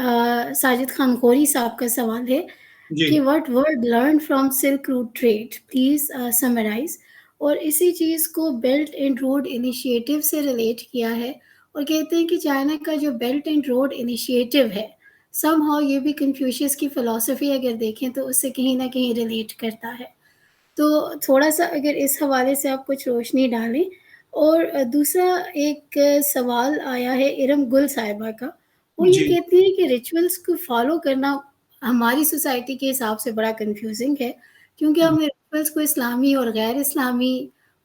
ساجد خان خوری صاحب کا سوال ہے جی کہ what word learn from silk route trade, please summarise, اور اسی چیز کو بیلٹ اینڈ روڈ انیشیٹو سے ریلیٹ کیا ہے، اور کہتے ہیں کہ چائنا کا جو بیلٹ اینڈ روڈ انیشیٹو ہے سم ہاؤ یہ بھی کنفیوشس کی فلسفی اگر دیکھیں تو اس سے کہیں نہ کہیں ریلیٹ کرتا ہے، تو تھوڑا سا اگر اس حوالے سے آپ کچھ روشنی ڈالیں۔ اور دوسرا ایک سوال آیا ہے ارم گل صاحبہ کا، وہ یہ جی کہتی ہیں کہ ریچولس کو فالو کرنا ہماری سوسائٹی کے حساب سے بڑا کنفیوزنگ ہے، کیونکہ ہم نے ریچولس کو اسلامی اور غیر اسلامی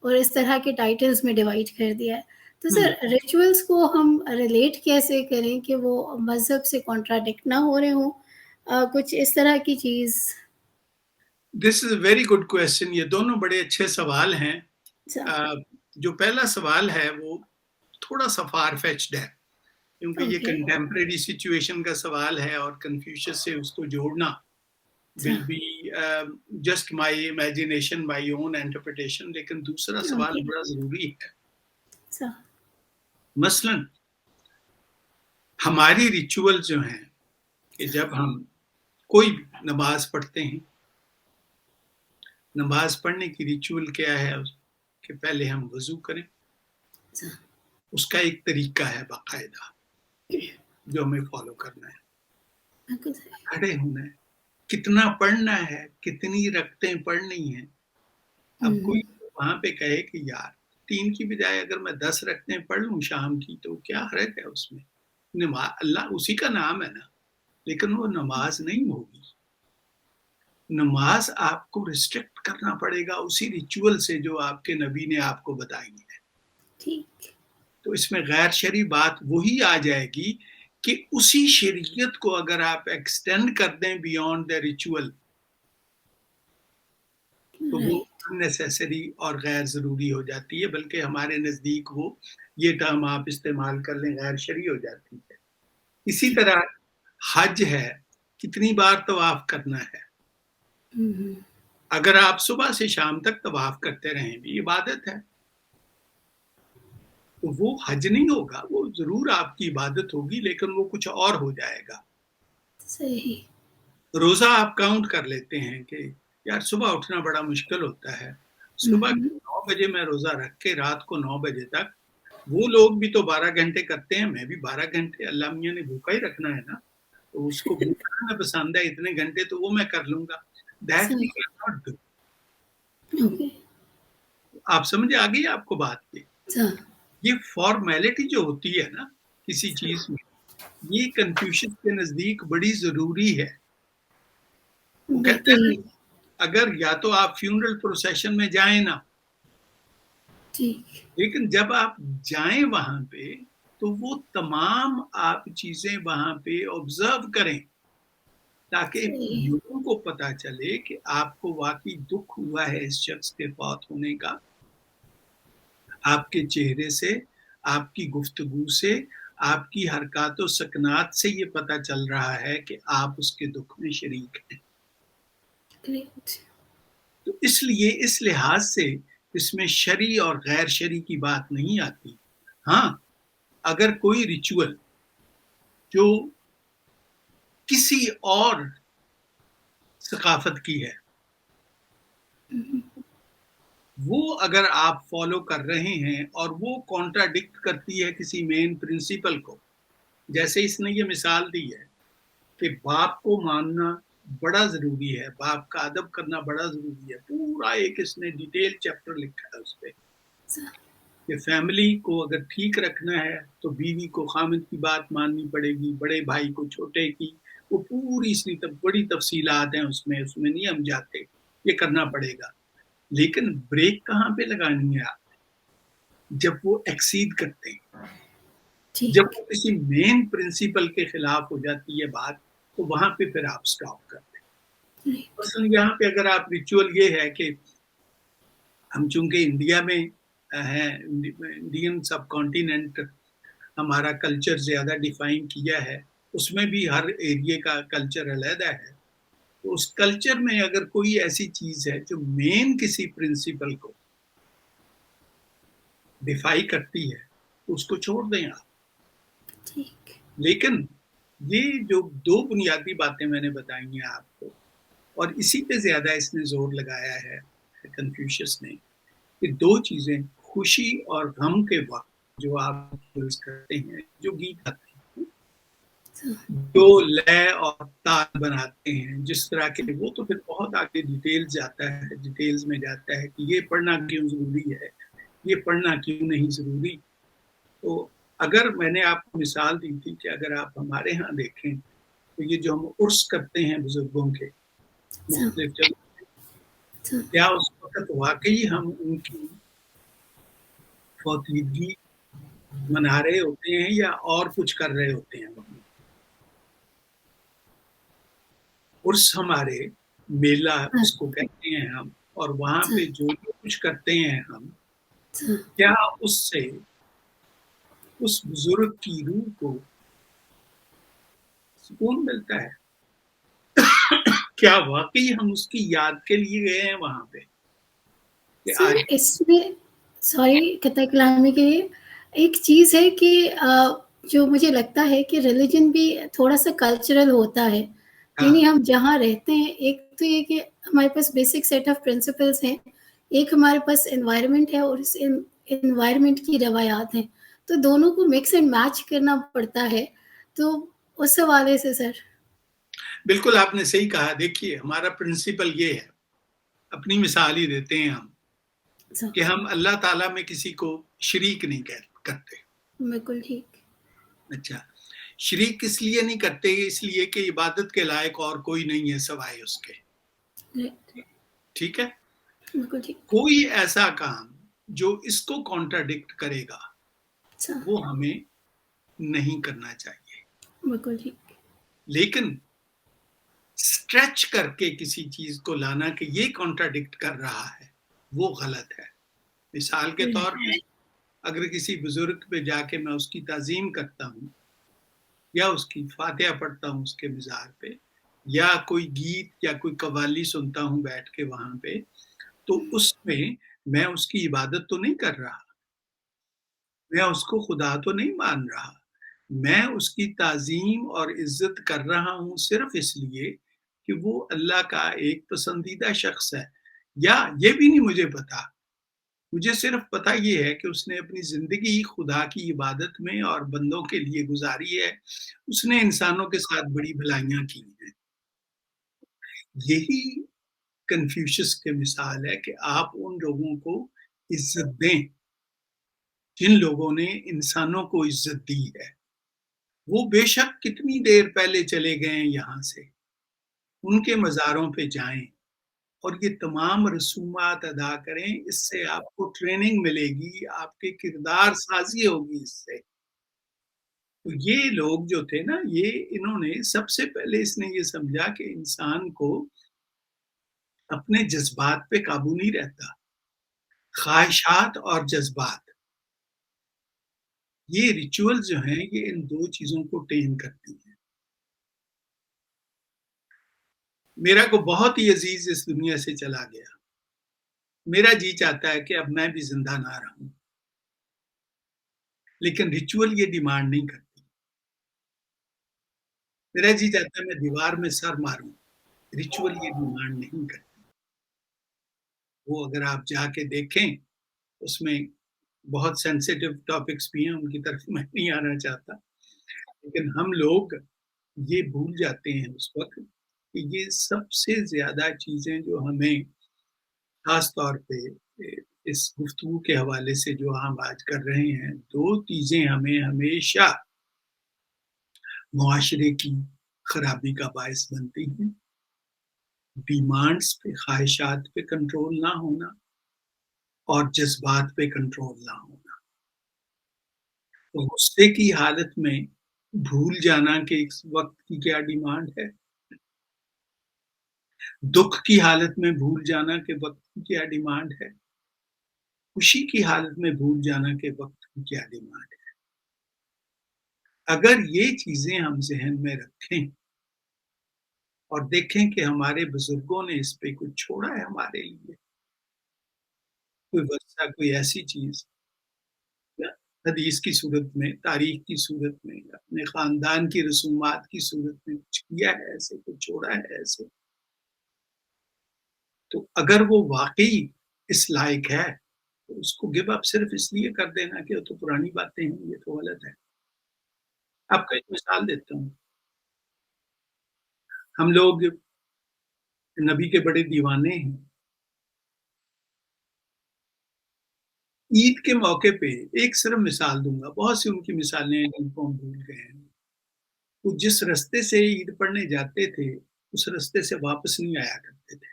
اور اس طرح کے ٹائٹلز میں ڈیوائڈ کر دیا ہے، تو سر ریچولس کو ہم ریلیٹ کیسے کریں کہ وہ مذہب سے کانٹراڈکٹ نہ ہو رہے ہوں، کچھ اس طرح کی چیز۔ دس از اے ویری گڈ کوشچن، یہ دونوں بڑے اچھے سوال ہیں۔ جو پہلا سوال ہے وہ تھوڑا سا فار فیچڈ ہے، کیونکہ یہ اوکے، کنٹمپریری سچویشن کا سوال ہے اور کنفیوشس سے اس کو جوڑنا will be just my imagination, my own interpretation، لیکن دوسرا سوال بڑا ضروری ہے۔ مثلا ہماری ریچول جو ہیں کہ جب ہم کوئی نماز پڑھتے ہیں، نماز پڑھنے کی ریچول کیا ہے کہ پہلے ہم وضو کریں، اس کا ایک طریقہ ہے باقاعدہ جو ہمیں فالو کرنا ہے، کھڑے ہونا ہے، کتنا پڑھنا ہے، کتنی رکعتیں پڑھنی ہیں۔ اب کوئی وہاں پہ کہے کہ یار 3 کی بجائے اگر میں 10 رکھتے پڑھ لوں شام کی تو کیا حرج ہے اس میں؟ اللہ اسی کا نام ہے نا، لیکن وہ نماز نہیں ہوگی. نماز آپ کو ریسٹرکٹ کرنا پڑے گا اسی ریچول سے جو آپ کے نبی نے آپ کو بتائی ہے. ٹھیک. تو اس میں غیر شرعی بات وہی آ جائے گی کہ اسی شریعت کو اگر آپ ایکسٹینڈ کر دیں بیونڈ دا ریچول تو وہ رائٹ. نیسیسری اور غیر ضروری ہو جاتی ہے، بلکہ ہمارے نزدیک وہ یہ ٹرم آپ استعمال کر لیں غیر شرعی ہو جاتی ہے. اسی ٹھیک. طرح حج ہے، کتنی بار طواف کرنا ہے؟ اگر آپ صبح سے شام تک طواف کرتے رہیں بھی عبادت ہے، تو وہ حج نہیں ہوگا، وہ ضرور آپ کی عبادت ہوگی لیکن وہ کچھ اور ہو جائے گا. صحیح. روزہ آپ کاؤنٹ کر لیتے ہیں کہ یار صبح اٹھنا بڑا مشکل ہوتا ہے، صبح 9 بجے میں روزہ رکھ کے رات کو 9 بجے تک، وہ لوگ بھی تو 12 گھنٹے کرتے ہیں، میں بھی 12 گھنٹے، اللہ میاں نے بھوکا ہی رکھنا ہے نا، تو اس کو بھوکا رہنا پسند ہے، اتنے گھنٹے تو وہ میں کر لوں گا. That we صحیح. cannot do. اوکے. آپ سمجھ آ گئی آپ کو بات کی؟ ہاں. یہ فارمیلٹی جو ہوتی ہے نا کسی چیز میں، یہ کنفیوشس کے نزدیک بڑی ضروری ہے. وہ کہتے ہیں بہترین. اگر یا تو آپ فیونرل پروسیشن میں جائیں نا، ٹھیک. لیکن جب آپ جائیں وہاں پہ تو وہ تمام آپ چیزیں وہاں پہ آبزرو کریں تاکہ صحیح. لوگوں کو پتا چلے کہ آپ کو واقعی دکھ ہوا ہے اس شخص کے فوت ہونے کا. آپ کے چہرے سے، آپ کی گفتگو سے، آپ کی حرکات و سکنات سے یہ پتا چل رہا ہے کہ آپ اس کے دکھ میں شریک ہیں. گریٹ. تو اس لیے اس لحاظ سے اس میں شرعی اور غیر شرعی کی بات نہیں آتی. ہاں، اگر کوئی ریچول جو کسی اور ثقافت کی ہے وہ اگر آپ فالو کر رہے ہیں اور وہ کانٹراڈکٹ کرتی ہے کسی مین پرنسپل کو، جیسے اس نے یہ مثال دی ہے کہ باپ کو ماننا بڑا ضروری ہے، باپ کا ادب کرنا بڑا ضروری ہے، پورا ایک اس نے ڈیٹیل چیپٹر لکھا ہے اس پہ کہ فیملی کو اگر ٹھیک رکھنا ہے تو بیوی کو خامد کی بات ماننی پڑے گی، بڑے بھائی کو چھوٹے کی، وہ پوری اس نے بڑی تفصیلات ہیں اس میں نہیں ہم جاتے، یہ کرنا پڑے گا. لیکن بریک کہاں پہ لگانی ہے آپ جب وہ ایکسیڈ کرتے ہیں، جب ٹھیک. وہ کسی مین پرنسپل کے خلاف ہو جاتی ہے بات تو وہاں پہ پھر آپ سٹاپ کرتے ہیں. رائٹ. مثلا یہاں پہ اگر آپ ریچول یہ ہے کہ ہم چونکہ انڈیا میں ہیں، انڈین سب کانٹیننٹ ہمارا کلچر زیادہ ڈیفائن کیا ہے، اس میں بھی ہر ایریے کا کلچر علیحدہ ہے. تو اس کلچر میں اگر کوئی ایسی چیز ہے جو مین کسی پرنسپل کو ڈیفائی کرتی ہے تو اس کو چھوڑ دیں آپ. ٹھیک. لیکن یہ جو دو بنیادی باتیں میں نے بتائی ہیں آپ کو، اور اسی پہ زیادہ اس نے زور لگایا ہے کنفیوشس نے، کہ دو چیزیں خوشی اور غم کے وقت جو آپ یوز کرتے ہیں، جو گیت آتے ہیں، جو لے اور تال بناتے ہیں جس طرح کے، وہ تو پھر بہت آگے ڈیٹیلز میں جاتا ہے کہ یہ پڑھنا کیوں ضروری ہے، یہ پڑھنا کیوں نہیں ضروری. تو اگر میں نے آپ کو مثال دی تھی کہ اگر آپ ہمارے ہاں دیکھیں تو یہ جو ہم عرس کرتے ہیں بزرگوں کے مختلف جگہوں، کیا اس وقت واقعی ہم ان کی فوتیدگی منا رہے ہوتے ہیں یا اور کچھ کر رہے ہوتے ہیں وہاں؟ عرس ہمارے میلہ اس کو کہتے ہیں ہم، اور وہاں پہ جو کچھ کرتے ہیں ہم، کیا اس سے اس بزرگ کی روح کو سکون ملتا ہے؟ کیا واقعی ہم اس کی یاد کے لیے گئے ہیں وہاں پہ کہ سر آج؟ اس میں سوری قطع کلامی کے لیے ایک چیز ہے کہ جو مجھے لگتا ہے کہ ریلیجن بھی تھوڑا سا کلچرل ہوتا ہے. یعنی ہم جہاں رہتے ہیں، ایک تو یہ کہ ہمارے پاس بیسک سیٹ آف پرنسپلس ہیں، ایک ہمارے پاس انوائرمنٹ ہے اور اس انوائرمنٹ کی روایات ہیں، تو دونوں کو مکس اینڈ میچ کرنا پڑتا ہے. تو اس حوالے سے سر بالکل آپ نے صحیح کہا. دیکھیے ہمارا پرنسپل یہ ہے، اپنی مثال ہی دیتے ہیں ہم. सर, کہ ہم اللہ تعالیٰ میں کسی کو شریک نہیں کرتے. بالکل ٹھیک. اچھا، شریک اس لیے نہیں کرتے، اس لیے کہ عبادت کے لائق اور کوئی نہیں ہے سوائے اس کے. رائٹ. ٹھیک ہے، بالکل ٹھیک. کوئی ایسا کام جو اس کو کانٹراڈکٹ کرے گا اچھا. وہ ہمیں نہیں کرنا چاہیے. بالکل ٹھیک. لیکن اسٹریچ کر کے کسی چیز کو لانا کہ یہ کانٹراڈکٹ کر رہا ہے وہ غلط ہے. مثال کے طور پہ اگر کسی بزرگ پہ جا کے میں اس کی تعظیم کرتا ہوں یا اس کی فاتحہ پڑھتا ہوں اس کے مزار پہ، یا کوئی گیت یا کوئی قوالی سنتا ہوں بیٹھ کے وہاں پہ، تو اس میں اس کی عبادت تو نہیں کر رہا، میں اس کو خدا تو نہیں مان رہا، میں اس کی تعظیم اور عزت کر رہا ہوں صرف اس لیے کہ وہ اللہ کا ایک پسندیدہ شخص ہے. یا یہ بھی نہیں مجھے پتا، مجھے صرف پتا یہ ہے کہ اس نے اپنی زندگی خدا کی عبادت میں اور بندوں کے لیے گزاری ہے، اس نے انسانوں کے ساتھ بڑی بھلائیاں کی ہیں. یہی کنفیوشس کی مثال ہے کہ آپ ان لوگوں کو عزت دیں جن لوگوں نے انسانوں کو عزت دی ہے. وہ بے شک کتنی دیر پہلے چلے گئے ہیں یہاں سے، ان کے مزاروں پہ جائیں اور یہ تمام رسومات ادا کریں. اس سے آپ کو ٹریننگ ملے گی، آپ کے کردار سازی ہوگی اس سے. تو یہ لوگ جو تھے نا، انہوں نے سب سے پہلے اس نے یہ سمجھا کہ انسان کو اپنے جذبات پہ قابو نہیں رہتا. خواہشات اور جذبات، یہ ریچول جو ہیں یہ ان دو چیزوں کو ٹیم کرتی ہیں. میرا کو بہت ہی عزیز اس دنیا سے چلا گیا، میرا جی چاہتا ہے کہ اب میں بھی زندہ نہ رہوں، لیکن ریچول یہ ڈیمانڈ نہیں کرتی. میرا جی چاہتا ہے میں دیوار میں سر ماروں، ریچول یہ ڈیمانڈ نہیں کرتی. وہ اگر آپ جا کے دیکھیں اس میں بہت سینسیٹیو ٹاپکس بھی ہیں، ان کی طرف میں نہیں آنا چاہتا، لیکن ہم لوگ یہ بھول جاتے ہیں اس وقت کہ یہ سب سے زیادہ چیزیں جو ہمیں خاص طور پہ اس گفتگو کے حوالے سے جو ہم آج کر رہے ہیں، دو چیزیں ہمیں ہمیشہ معاشرے کی خرابی کا باعث بنتی ہیں: ڈیمانڈس پہ، خواہشات پہ کنٹرول نہ ہونا اور جذبات پہ کنٹرول نہ ہونا. تو غصے کی حالت میں بھول جانا کہ اس وقت کی کیا ڈیمانڈ ہے، دکھ کی حالت میں بھول جانا کہ وقت کی کیا ڈیمانڈ ہے، خوشی کی حالت میں بھول جانا کہ وقت کی کیا ڈیمانڈ ہے. اگر یہ چیزیں ہم ذہن میں رکھیں اور دیکھیں کہ ہمارے بزرگوں نے اس پہ کچھ چھوڑا ہے ہمارے لیے، کوئی ورثہ، کوئی ایسی چیز، حدیث کی صورت میں، تاریخ کی صورت میں، اپنے خاندان کی رسومات کی صورت میں کچھ کیا ہے ایسے، کچھ چھوڑا ہے ایسے، تو اگر وہ واقعی اس لائق ہے تو اس کو گو اپ صرف اس لیے کر دینا کہ وہ تو پرانی باتیں ہیں، یہ تو غلط ہے. آپ کو ایک مثال دیتا ہوں. ہم لوگ نبی کے بڑے دیوانے ہیں. عید کے موقع پہ ایک صرف مثال دوں گا، بہت سی ان کی مثالیں ہیں جن کو ہم بھول گئے ہیں. وہ جس رستے سے عید پڑھنے جاتے تھے اس رستے سے واپس نہیں آیا کرتے تھے،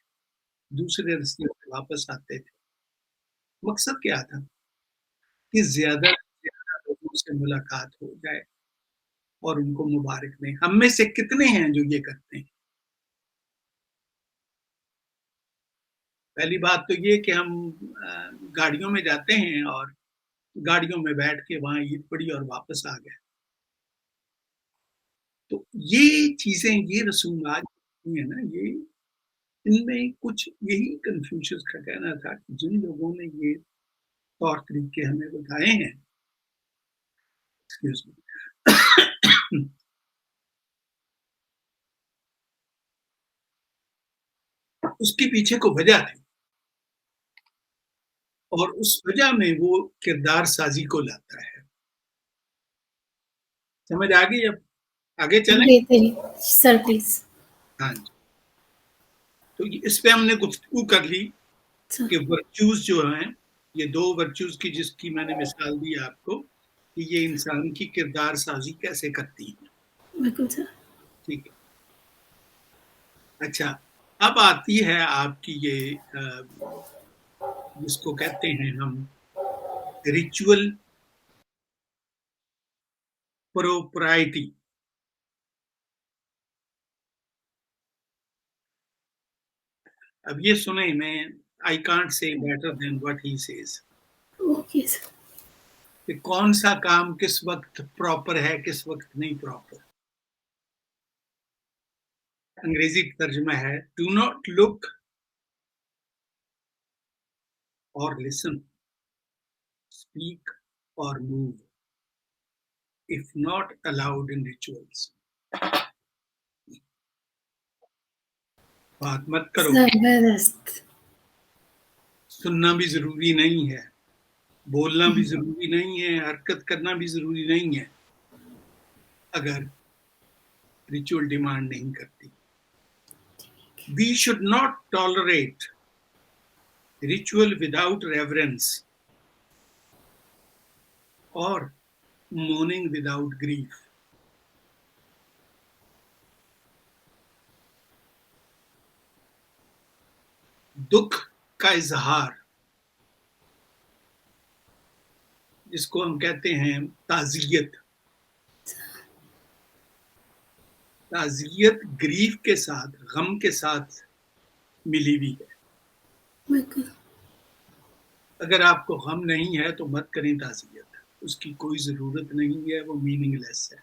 دوسرے رستے سے واپس آتے تھے. مقصد کیا تھا کہ زیادہ سے زیادہ لوگوں سے ملاقات ہو جائے اور ان کو مبارک دیں. ہم میں سے کتنے ہیں جو یہ کرتے ہیں؟ پہلی بات تو یہ کہ ہم گاڑیوں میں جاتے ہیں اور گاڑیوں میں بیٹھ کے وہاں عید پڑھی اور واپس آ گئے. تو یہ چیزیں، یہ رسومات ہیں نا، یہ ان میں کچھ یہی کنفیوژن کا کہنا تھا کہ جن لوگوں نے یہ طور طریقے ہمیں بتائے ہیں، ایکسکیوز می، اس کے پیچھے کو وجہ تھی اور اس وجہ میں وہ کردار سازی کو لاتا ہے. سمجھ آ گئی؟ اب آگے چلیں. بہترین سر، پلیز. ہاں جی، تو اس پہ ہم نے گفتگو کر لی سر. کہ ورچوز جو ہیں یہ 2 ورچوز کی جس کی میں نے مثال دی آپ کو کہ یہ انسان کی کردار سازی کیسے کرتی ہیں. بالکل سر. ٹھیک ہے. اچھا اب آتی ہے آپ کی یہ جس کو کہتے ہیں ہم ریچول پروپرائٹی. اب یہ سنیں میں I can't say better than what he says. Okay sir. کہ کون سا کام کس وقت پراپر ہے کس وقت نہیں پراپر. انگریزی ترجمہ ہے ڈو ناٹ لک اور لسن اسپیک اور move if not allowed in rituals. بات مت کرو. زبردست. سننا بھی ضروری نہیں ہے, بولنا بھی ضروری نہیں ہے, حرکت کرنا بھی ضروری نہیں ہے اگر ریچول ڈیمانڈ نہیں کرتی. We should not tolerate ritual without reverence or mourning without grief. دکھ کا اظہار جس کو ہم کہتے ہیں تعزیت. تعزیت گریف کے ساتھ غم کے ساتھ ملی ہوئی ہے. بالکل. اگر آپ کو غم نہیں ہے تو مت کریں تعزیت, اس کی کوئی ضرورت نہیں ہے, وہ میننگ لیس ہے.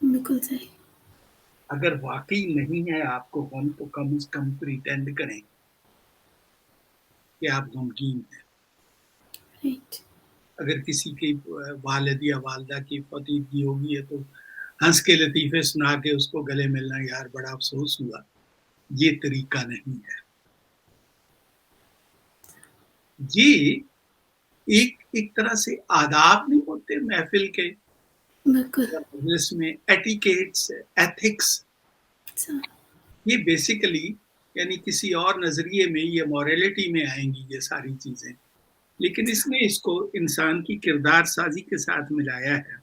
بالکل صحیح. اگر واقعی نہیں ہے آپ کو غم تو کم از کم پریٹینڈ کریں کہ آپ غمگین ہیں. رائٹ. اگر کسی کی والد یا والدہ کی فوتیدگی ہوگی ہے تو ہنس کے لطیفے سنا کے اس کو گلے ملنا, یار بڑا افسوس ہوا, یہ طریقہ نہیں ہے. یہ ایک طرح سے آداب نہیں ہوتے محفل کے, بالکل. جس میں ایٹیکیٹس, ایتھکس, یہ بیسیکلی یعنی کسی اور نظریے میں یہ موریلٹی میں آئیں گی یہ ساری چیزیں, لیکن اس نے اس کو انسان کی کردار سازی کے ساتھ ملایا ہے.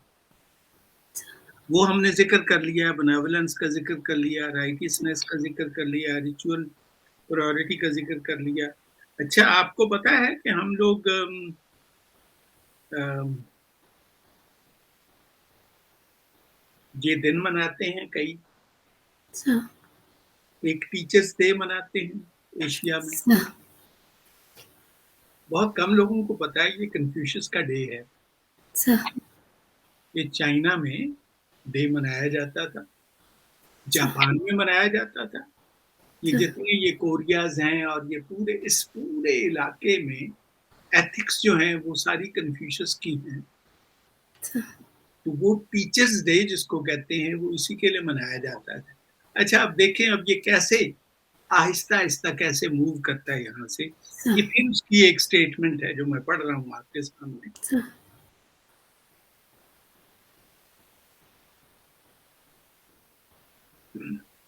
وہ ہم نے ذکر کر لیا, بنیولنس کا ذکر کر لیا, رائٹسنس کا ذکر کر لیا, ریچول پرائورٹی کا ذکر کر لیا. اچھا آپ کو پتا ہے کہ ہم لوگ یہ دن مناتے ہیں کئی, ایک ٹیچرز ڈے مناتے ہیں ایشیا میں. بہت کم لوگوں کو پتا ہے یہ کنفیوشس کا ڈے ہے. یہ چائنا میں ڈے منایا جاتا تھا, جاپان میں منایا جاتا تھا. یہ جتنے یہ کوریاز ہیں اور یہ اس پورے علاقے میں ایتھکس جو ہیں وہ ساری کنفیوشس کی ہیں. تو وہ ٹیچرز ڈے جس کو کہتے ہیں وہ اسی کے لیے منایا جاتا ہے. اچھا اب دیکھیں اب یہ کیسے آہستہ آہستہ کیسے موو کرتا ہے یہاں سے. یہ پھر اس کی ایک سٹیٹمنٹ ہے جو میں پڑھ رہا ہوں آپ کے سامنے.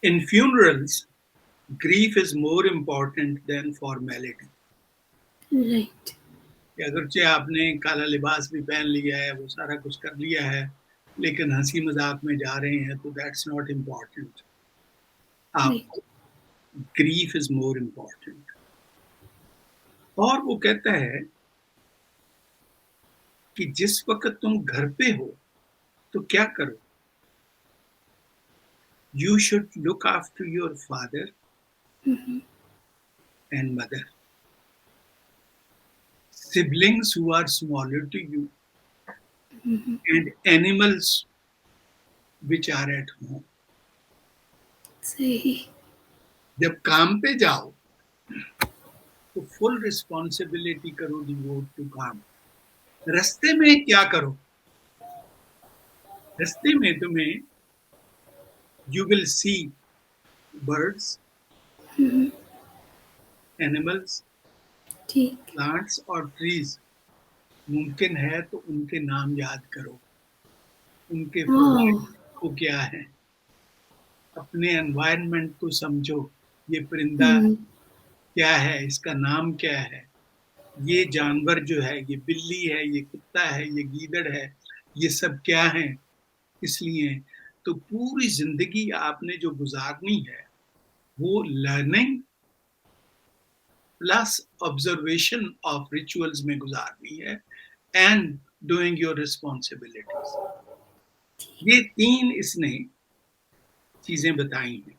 In funerals, grief is more important than formality. Right. کہ اگرچہ آپ نے کالا لباس بھی پہن لیا ہے, وہ سارا کچھ کر لیا ہے, لیکن ہنسی مذاق میں جا رہے ہیں تو that's not important. آپ grief is more important. اور وہ کہتا ہے کہ جس وقت تم گھر پہ ہو تو کیا کرو. You should look after your father and mother, siblings who are smaller to you, and animals which are at home. صحیح. جب کام پہ جاؤ تو فل ریسپانسبلٹی کرو ڈیووٹ ٹو کام. رستے میں کیا کرو, رستے میں تمہیں you will see birds, animals, plants اور trees. ممکن ہے تو ان کے نام یاد کرو, ان کے فوائد کو کیا ہے, اپنے انوائرمنٹ کو سمجھو, یہ پرندہ کیا ہے, اس کا نام کیا ہے, یہ جانور جو ہے، یہ بلی ہے، یہ کتا ہے، یہ گیدڑ ہے، یہ سب کیا ہیں، اس لیے تو پوری زندگی آپ نے جو گزارنی ہے وہ learning plus observation of rituals میں گزارنی ہے اینڈ ڈوئنگ یور ریسپانسبلٹیز. یہ 3 اس نے چیزیں بتائی ہیں.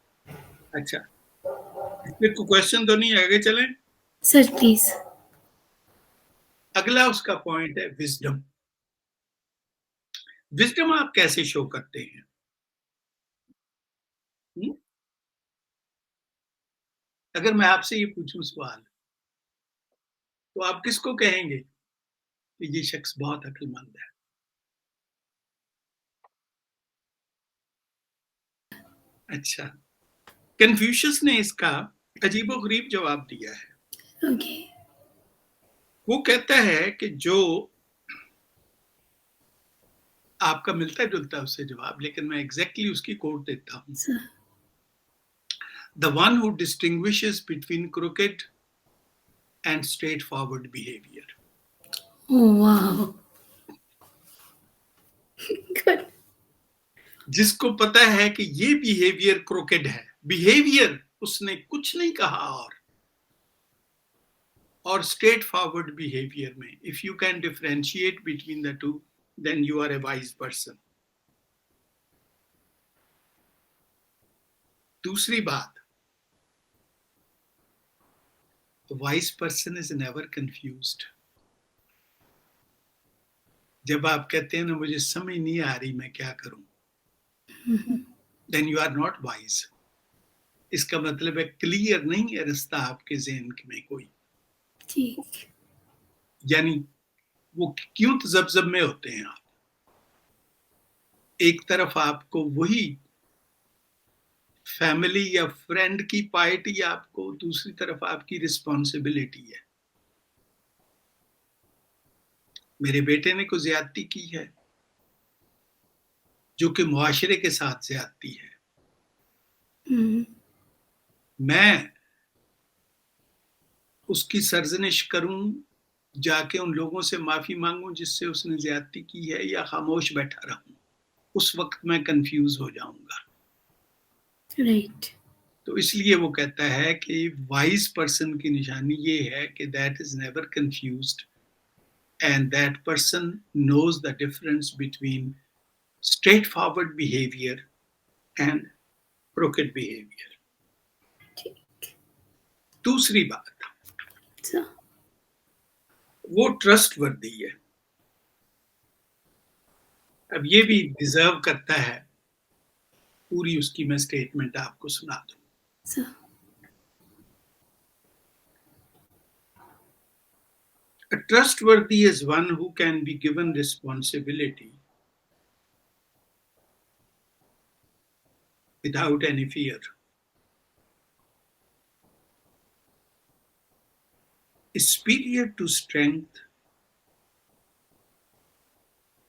اچھا، اس پہ کوئی کوشچن تو نہیں؟ آگے چلیں. Sir please. اگلا اس کا پوائنٹ ہے وزڈم. وزڈم آپ کیسے شو کرتے ہیں؟ اگر میں آپ سے یہ پوچھوں سوال تو آپ کس کو کہیں گے کہ یہ شخص بہت عقل مند ہے؟ اچھا، کنفیوشس نے اس کا عجیب و غریب جواب دیا ہے. اوکے. وہ کہتا ہے کہ جو آپ کا ملتا جلتا اس سے جواب، لیکن میں ایگزیکٹلی اس کی کوٹ دیتا ہوں. The one who distinguishes between crooked and straightforward behavior. Wow. Good. جس کو پتا ہے کہ یہ بیہیویئر کروکڈ ہے، بیہیویئر اس نے کچھ نہیں کہا، اور اسٹریٹ فارورڈ بیہیویئر میں if you can differentiate between the two then you are a wise person. دوسری بات، a wise person is never confused. جب آپ کہتے ہیں نا مجھے سمجھ نہیں آ رہی میں کیا کروں، then you are not wise. اس کا مطلب ہے کلیئر نہیں ہے رستہ آپ کے ذہن میں کوئی. ٹھیک. یعنی وہ کیوں تذبذب میں ہوتے ہیں آپ؟ ایک طرف آپ کو وہی فیملی یا فرینڈ کی پائٹی آپ کو، دوسری طرف آپ کی رسپانسبلٹی ہے. میرے بیٹے نے کوئی زیادتی کی ہے جو کہ معاشرے کے ساتھ زیادتی ہے، میں اس کی سرزنش کروں، جا کے ان لوگوں سے معافی مانگوں جس سے اس نے زیادتی کی ہے، یا خاموش بیٹھا رہوں؟ اس وقت میں کنفیوز ہو جاؤں گا. رائٹ. تو اس لیے وہ کہتا ہے کہ وائز پرسن کی نشانی یہ ہے کہ that is never confused and that person knows the difference between straightforward behaviour and crooked behaviour. دوسری بات، وہ ٹرسٹ وردی ہے. اب یہ بھی ڈیزرو کرتا ہے پوری اس کی میں سٹیٹمنٹ آپ کو سنا دوں. A trustworthy is one who can be given responsibility without any fear. Is superior to strength,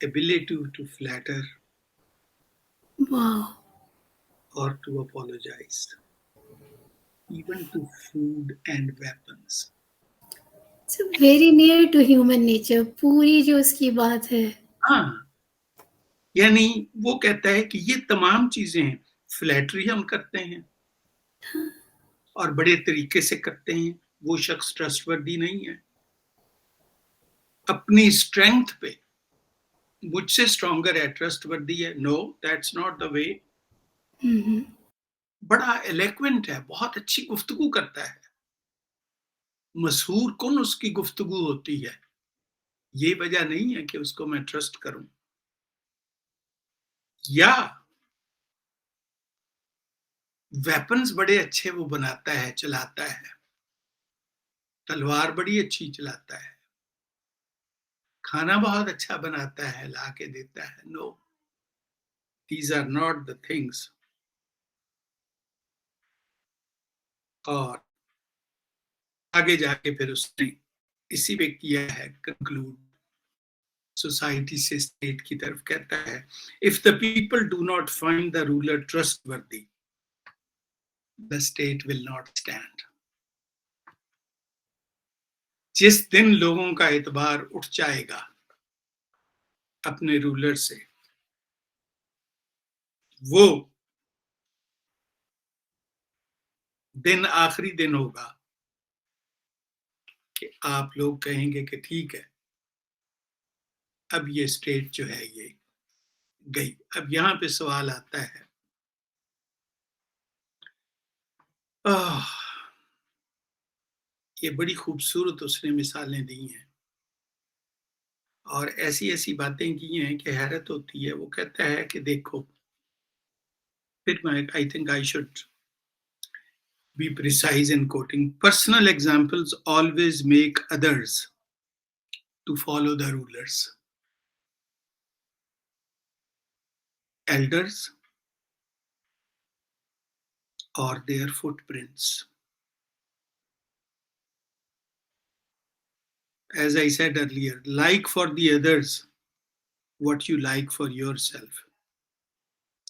ability to flatter, wow, or to apologize, even to food and weapons. So very near to human nature. پوری جو اس کی بات ہے. ہاں، یعنی وہ کہتا ہے کہ یہ تمام چیزیں ہیں. فلیٹری ہم کرتے ہیں اور بڑے طریقے سے کرتے ہیں، وہ شخص ٹرسٹ وردی نہیں ہے. اپنی اسٹرینتھ پہ مجھ سے اسٹرانگر ہے، ٹرسٹ وردی ہے. نو، دیٹس ناٹ دا وے. بڑا ایلیکوینٹ ہے، بہت اچھی گفتگو کرتا ہے، مسحور کن اس کی گفتگو ہوتی ہے. یہ وجہ نہیں ہے کہ اس کو میں ٹرسٹ کروں. یا ویپنز بڑے اچھے وہ بناتا ہے، چلاتا ہے، تلوار بڑی اچھی چلاتا ہے، کھانا بہت اچھا بناتا ہے، لا کے دیتا ہے. No, these are not the things. اور آگے جا کے پھر اس نے اسی پہ کیا ہے کنکلوڈ، سوسائٹی سے اسٹیٹ کی طرف کہتا ہے if the people do not find the ruler trustworthy the state will not stand. جس دن لوگوں کا اعتبار اٹھ جائے گا اپنے رولر سے، وہ دن آخری دن ہوگا کہ آپ لوگ کہیں گے کہ ٹھیک ہے، اب یہ اسٹیٹ جو ہے یہ گئی۔ اب یہاں پہ سوال آتا ہے، یہ بڑی خوبصورت اس نے مثالیں دی ہیں اور ایسی ایسی باتیں کی ہیں کہ حیرت ہوتی ہے۔ وہ کہتا ہے کہ دیکھو، پھر میں I think I should be precise in quoting. Personal examples always make others to follow the rulers. Elders or their footprints. As I said earlier, like for the others what you like for yourself,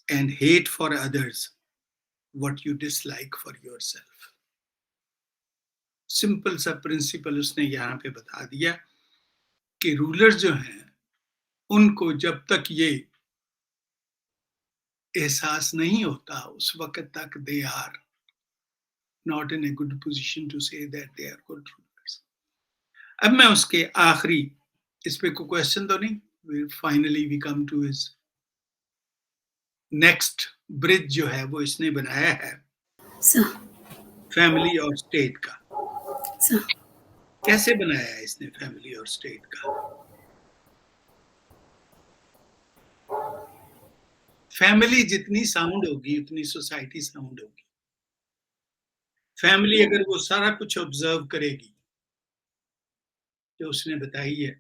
and hate for others what you dislike for yourself. Simple سا principal اس نے یہاں پہ بتا دیا کہ roller جو ہیں ان کو جب تک یہ احساس نہیں ہوتا اس وقت تک they are not in a good position to say that they are good rulers. اب میں اس کے آخری، اس پہ کوئی کوشچن تو نہیں، finally we come to his next bridge جو ہے وہ اس نے بنایا ہے فیملی اور اسٹیٹ کا۔ کیسے بنایا ہے اس نے فیملی اور اسٹیٹ کا؟ فیملی جتنی ساؤنڈ ہوگی اتنی سوسائٹی ساؤنڈ ہوگی۔ فیملی اگر وہ سارا کچھ آبزرو کرے گی جو اس نے بتائی ہے،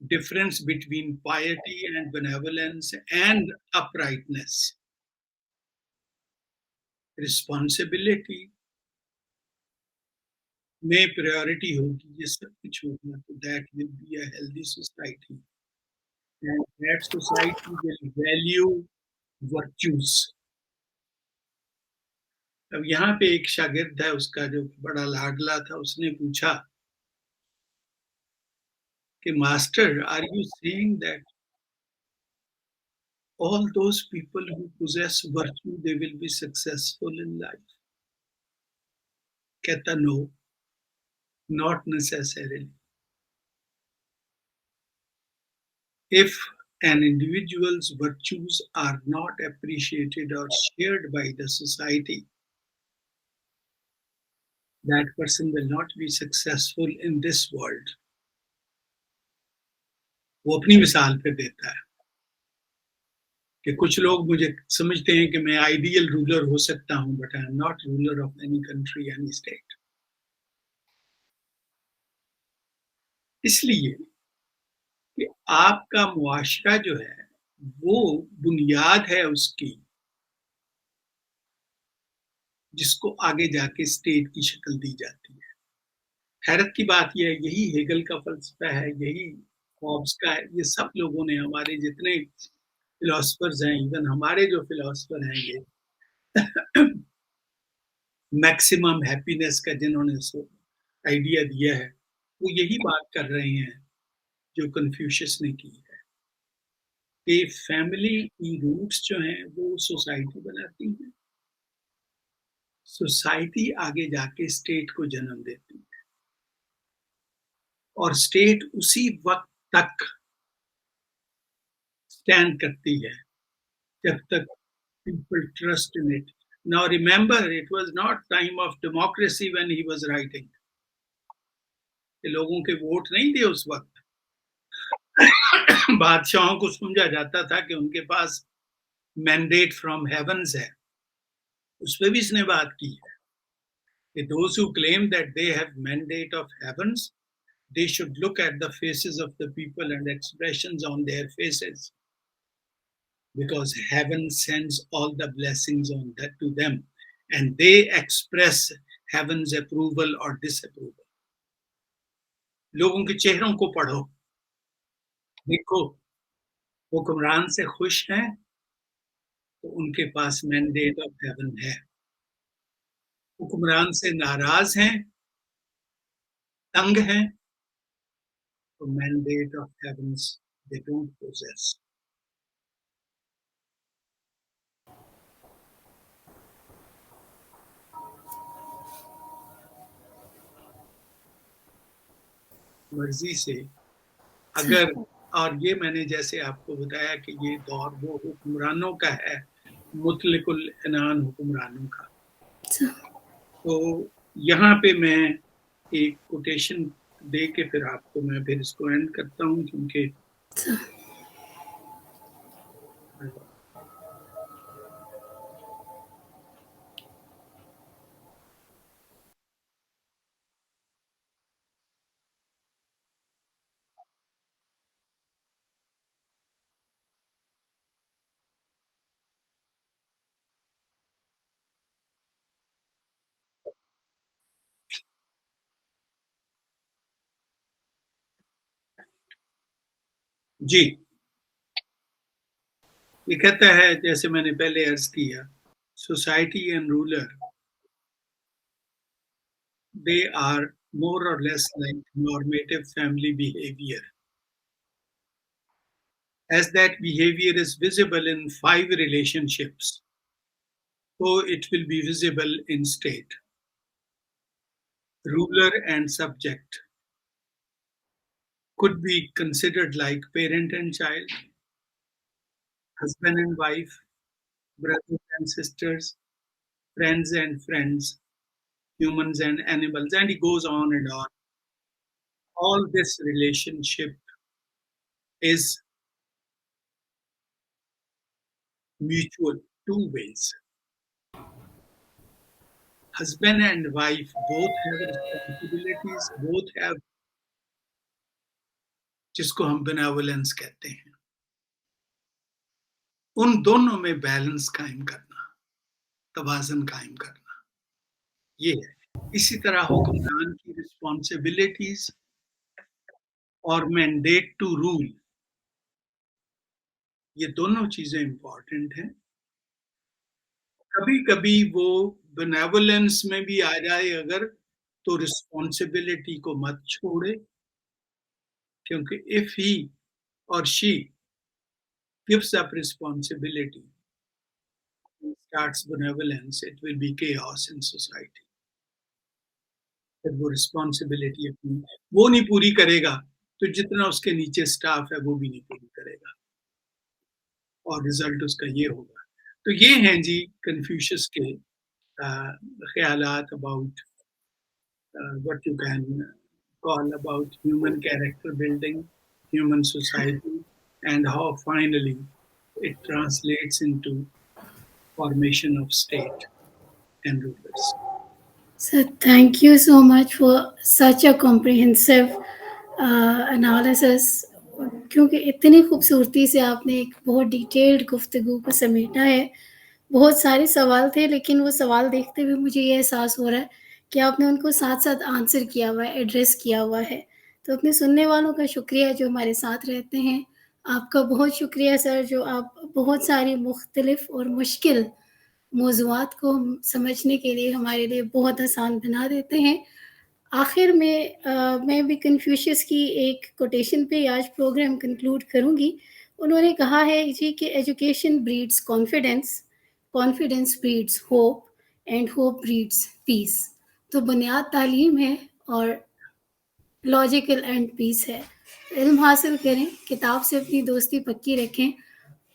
difference between piety and benevolence and uprightness, responsibility میں پریورٹی ہوگی، یہ سب کچھ ہوگا تو that will be a healthy society and that society will value virtues. اب یہاں پہ ایک شاگرد ہے اس کا جو بڑا لاڈلا تھا، اس نے پوچھا کہ master are you seeing that all those people who possess virtue they will be successful in life? Kehta no, not necessarily. If an individual's virtues are not appreciated or shared by the society, that person will not be successful in this world. وہ اپنی مثال پہ دیتا ہے کہ کچھ لوگ مجھے سمجھتے ہیں کہ میں آئیڈیل رولر ہو سکتا ہوں، but I am not ruler of any country, any state. اس لیے کہ آپ کا معاشرہ جو ہے وہ بنیاد ہے اس کی، جس کو آگے جا کے اسٹیٹ کی شکل دی جاتی ہے۔ حیرت کی بات یہ ہے، یہی ہیگل کا فلسفہ ہے، یہی ہوبز کا ہے، یہ سب لوگوں نے، ہمارے جتنے فلاسفرز ہیں، ایون ہمارے جو فلاسفر ہیں، یہ میکسیمم ہیپینس کا جنہوں نے آئیڈیا دیا ہے، وہ یہی بات کر رہے ہیں جو کنفیوشس نے کی ہے کہ فیملی کی روٹس جو ہیں وہ سوسائٹی بناتی ہیں، سوسائٹی آگے جا کے اسٹیٹ کو جنم دیتی ہے، اور اسٹیٹ اسی وقت تک اسٹینڈ کرتی ہے جب تک people trust in it. Now remember, it was not time of democracy when he was writing. کہ لوگوں کے ووٹ نہیں تھے اس وقت، بادشاہوں کو سمجھا جاتا تھا کہ ان کے پاس مینڈیٹ فرام ہیونز ہے۔ اس پہ بھی اس نے بات کی ہے کہ those who claim that they have mandate of heavens, they should look at the faces of the people and expressions on their faces, because heaven sends all the blessings on that to them and they express heaven's approval or disapproval. لوگوں کے چہروں کو پڑھو، دیکھو حکمران سے خوش ہیں تو ان کے پاس مینڈیٹ آف ہیون ہے، حکمران سے ناراض ہیں، تنگ ہیں، a mandate of heavens they don't possess. मर्जी से अगर, और ये मैंने जैसे आपको बताया कि ये दौर वो हुक्मरानों का है, मुतलिकुल इनान हुक्मरानों का। अच्छा, तो यहाँ पे मैं एक कोटेशन दे के फिर आपको मैं फिर इसको एंड करता हूँ, क्योंकि अच्छा। जी, ये कहता है, जैसे मैंने पहले अर्ज किया, society and ruler they are more or less like normative family behavior, as that behavior is visible in 5 relationships, so it will be visible in state. Ruler and subject could be considered like parent and child, husband and wife, brothers and sisters, friends and friends, humans and animals, and it goes on and on. All this relationship is mutual, two ways. Husband and wife both have responsibilities, both have, जिसको हम benevolence कहते हैं, उन दोनों में balance कायम करना, तवाज़ुन कायम करना, ये है। इसी तरह हुक्मरान की रिस्पॉन्सिबिलिटीज और मैंडेट टू रूल, ये दोनों चीजें इंपॉर्टेंट हैं। कभी कभी वो बेनेवोलेंस में भी आ जाए अगर, तो रिस्पॉन्सिबिलिटी को मत छोड़े, क्योंकि इफ ही और she gives up responsibility and starts benevolence, it will be chaos in society. जब वो रिस्पॉन्सिबिलिटी अपनी वो नहीं पूरी करेगा, तो जितना उसके नीचे स्टाफ है वो भी नहीं पूरी करेगा, और रिजल्ट उसका ये होगा। तो ये हैं जी कन्फ्यूशियस के ख्यालात about what you can call about human character building, human society, and how finally it translates into formation of state and rulers. So thank you so much for such a comprehensive analysis. क्योंकि इतनी खूबसूरती से आपने एक बहुत detailed गुफ्तगू को समेटा है। बहुत सारे सवाल थे, लेकिन वो सवाल देखते हुए मुझे ये एहसास हो रहा है कि आपने उनको साथ-साथ आंसर किया हुआ है, एड्रेस किया हुआ है। तो अपने सुनने वालों का शुक्रिया जो हमारे साथ रहते हैं। आपका बहुत शुक्रिया सर, जो आप बहुत सारी मुख्तलिफ़ और मुश्किल मौज़ूआत को समझने के लिए हमारे लिए बहुत आसान बना देते हैं। आखिर में मैं भी कन्फ्यूशियस की एक कोटेशन पे आज प्रोग्राम कंक्लूड करूँगी। उन्होंने कहा है जी कि education breeds confidence, confidence breeds hope and hope breeds peace. तो बुनियाद तालीम है और लॉजिकल एंड पीस है। इल्म हासिल करें, किताब से अपनी दोस्ती पक्की रखें,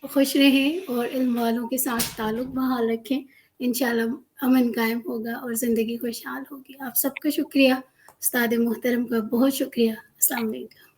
खुश रहें और इल्म वालों के साथ ताल्लुक़ बहाल रखें। इंशाअल्लाह अमन कायम होगा और ज़िंदगी खुशहाल होगी। आप सबका शुक्रिया, उस्ताद मोहतरम का बहुत शुक्रिया। अस्सलाम वालेकुम।